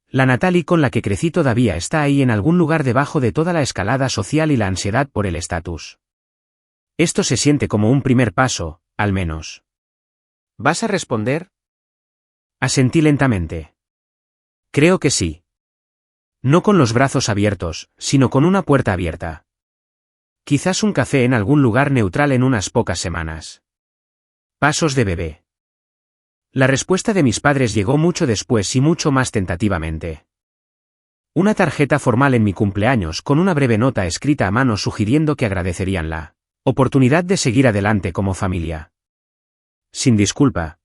La Natalie con la que crecí todavía está ahí en algún lugar debajo de toda la escalada social y la ansiedad por el estatus. Esto se siente como un primer paso, al menos. ¿Vas a responder? Asentí lentamente. Creo que sí. No con los brazos abiertos, sino con una puerta abierta. Quizás un café en algún lugar neutral en unas pocas semanas. Pasos de bebé. La respuesta de mis padres llegó mucho después y mucho más tentativamente. Una tarjeta formal en mi cumpleaños con una breve nota escrita a mano sugiriendo que agradecerían la oportunidad de seguir adelante como familia. Sin disculpa.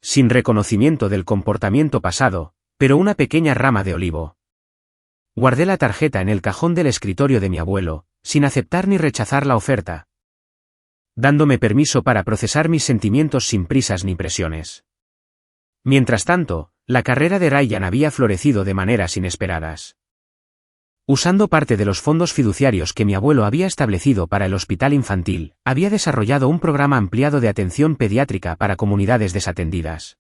Sin reconocimiento del comportamiento pasado, pero una pequeña rama de olivo. Guardé la tarjeta en el cajón del escritorio de mi abuelo, sin aceptar ni rechazar la oferta, dándome permiso para procesar mis sentimientos sin prisas ni presiones. Mientras tanto, la carrera de Ryan había florecido de maneras inesperadas. Usando parte de los fondos fiduciarios que mi abuelo había establecido para el hospital infantil, había desarrollado un programa ampliado de atención pediátrica para comunidades desatendidas.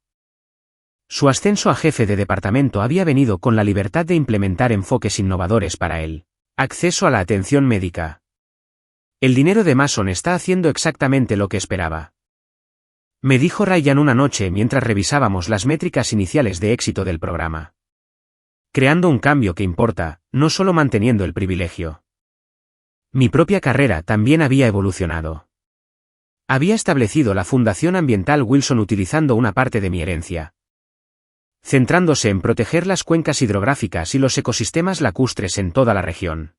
Su ascenso a jefe de departamento había venido con la libertad de implementar enfoques innovadores para él. Acceso a la atención médica. El dinero de Mason está haciendo exactamente lo que esperaba. Me dijo Ryan una noche mientras revisábamos las métricas iniciales de éxito del programa. Creando un cambio que importa, no solo manteniendo el privilegio. Mi propia carrera también había evolucionado. Había establecido la Fundación Ambiental Wilson utilizando una parte de mi herencia, centrándose en proteger las cuencas hidrográficas y los ecosistemas lacustres en toda la región.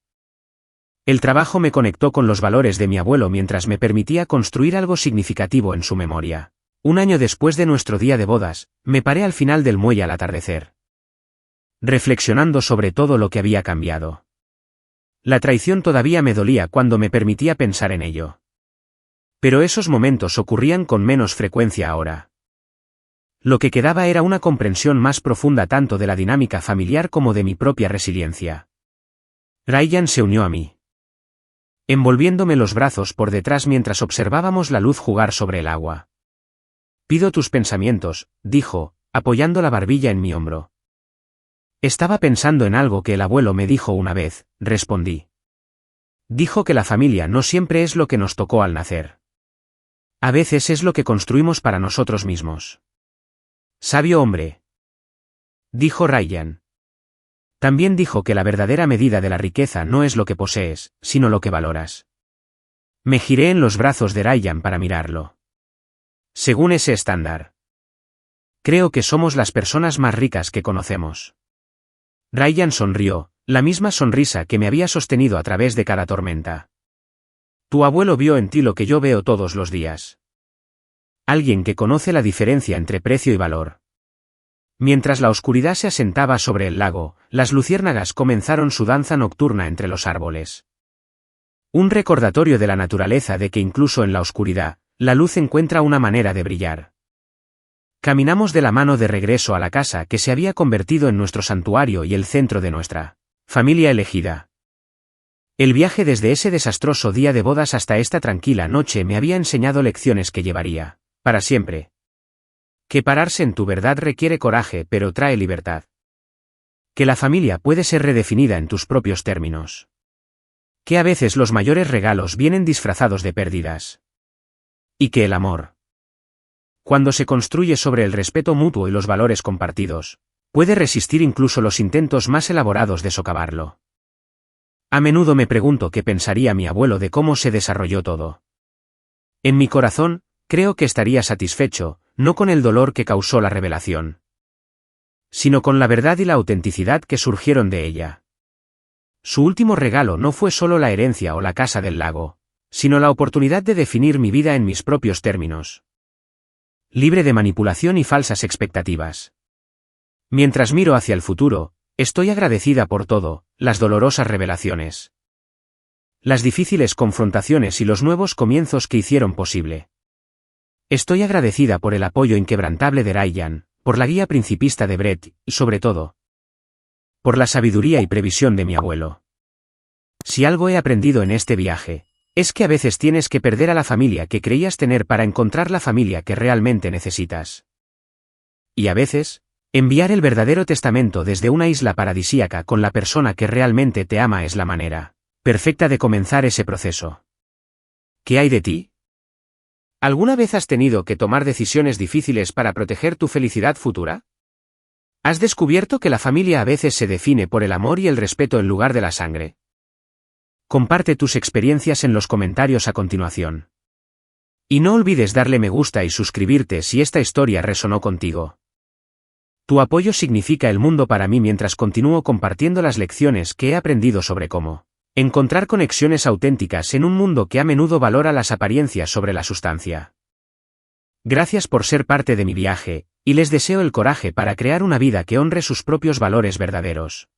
El trabajo me conectó con los valores de mi abuelo mientras me permitía construir algo significativo en su memoria. Un año después de nuestro día de bodas, me paré al final del muelle al atardecer, reflexionando sobre todo lo que había cambiado. La traición todavía me dolía cuando me permitía pensar en ello. Pero esos momentos ocurrían con menos frecuencia ahora. Lo que quedaba era una comprensión más profunda tanto de la dinámica familiar como de mi propia resiliencia. Ryan se unió a mí, envolviéndome los brazos por detrás mientras observábamos la luz jugar sobre el agua. Pido tus pensamientos, dijo, apoyando la barbilla en mi hombro. Estaba pensando en algo que el abuelo me dijo una vez, respondí. Dijo que la familia no siempre es lo que nos tocó al nacer. A veces es lo que construimos para nosotros mismos. Sabio hombre, dijo Ryan. También dijo que la verdadera medida de la riqueza no es lo que posees, sino lo que valoras. Me giré en los brazos de Ryan para mirarlo. Según ese estándar, creo que somos las personas más ricas que conocemos. Ryan sonrió, la misma sonrisa que me había sostenido a través de cada tormenta. Tu abuelo vio en ti lo que yo veo todos los días. Alguien que conoce la diferencia entre precio y valor. Mientras la oscuridad se asentaba sobre el lago, las luciérnagas comenzaron su danza nocturna entre los árboles. Un recordatorio de la naturaleza de que incluso en la oscuridad, la luz encuentra una manera de brillar. Caminamos de la mano de regreso a la casa que se había convertido en nuestro santuario y el centro de nuestra familia elegida. El viaje desde ese desastroso día de bodas hasta esta tranquila noche me había enseñado lecciones que llevaría para siempre. Que pararse en tu verdad requiere coraje pero trae libertad. Que la familia puede ser redefinida en tus propios términos. Que a veces los mayores regalos vienen disfrazados de pérdidas. Y que el amor, cuando se construye sobre el respeto mutuo y los valores compartidos, puede resistir incluso los intentos más elaborados de socavarlo. A menudo me pregunto qué pensaría mi abuelo de cómo se desarrolló todo. En mi corazón, creo que estaría satisfecho, no con el dolor que causó la revelación, sino con la verdad y la autenticidad que surgieron de ella. Su último regalo no fue solo la herencia o la casa del lago, sino la oportunidad de definir mi vida en mis propios términos. Libre de manipulación y falsas expectativas. Mientras miro hacia el futuro, estoy agradecida por todo, las dolorosas revelaciones, las difíciles confrontaciones y los nuevos comienzos que hicieron posible. Estoy agradecida por el apoyo inquebrantable de Ryan, por la guía principista de Brett, y sobre todo, por la sabiduría y previsión de mi abuelo. Si algo he aprendido en este viaje, es que a veces tienes que perder a la familia que creías tener para encontrar la familia que realmente necesitas. Y a veces, enviar el verdadero testamento desde una isla paradisíaca con la persona que realmente te ama es la manera perfecta de comenzar ese proceso. ¿Qué hay de ti? ¿Alguna vez has tenido que tomar decisiones difíciles para proteger tu felicidad futura? ¿Has descubierto que la familia a veces se define por el amor y el respeto en lugar de la sangre? Comparte tus experiencias en los comentarios a continuación. Y no olvides darle me gusta y suscribirte si esta historia resonó contigo. Tu apoyo significa el mundo para mí mientras continúo compartiendo las lecciones que he aprendido sobre cómo encontrar conexiones auténticas en un mundo que a menudo valora las apariencias sobre la sustancia. Gracias por ser parte de mi viaje, y les deseo el coraje para crear una vida que honre sus propios valores verdaderos.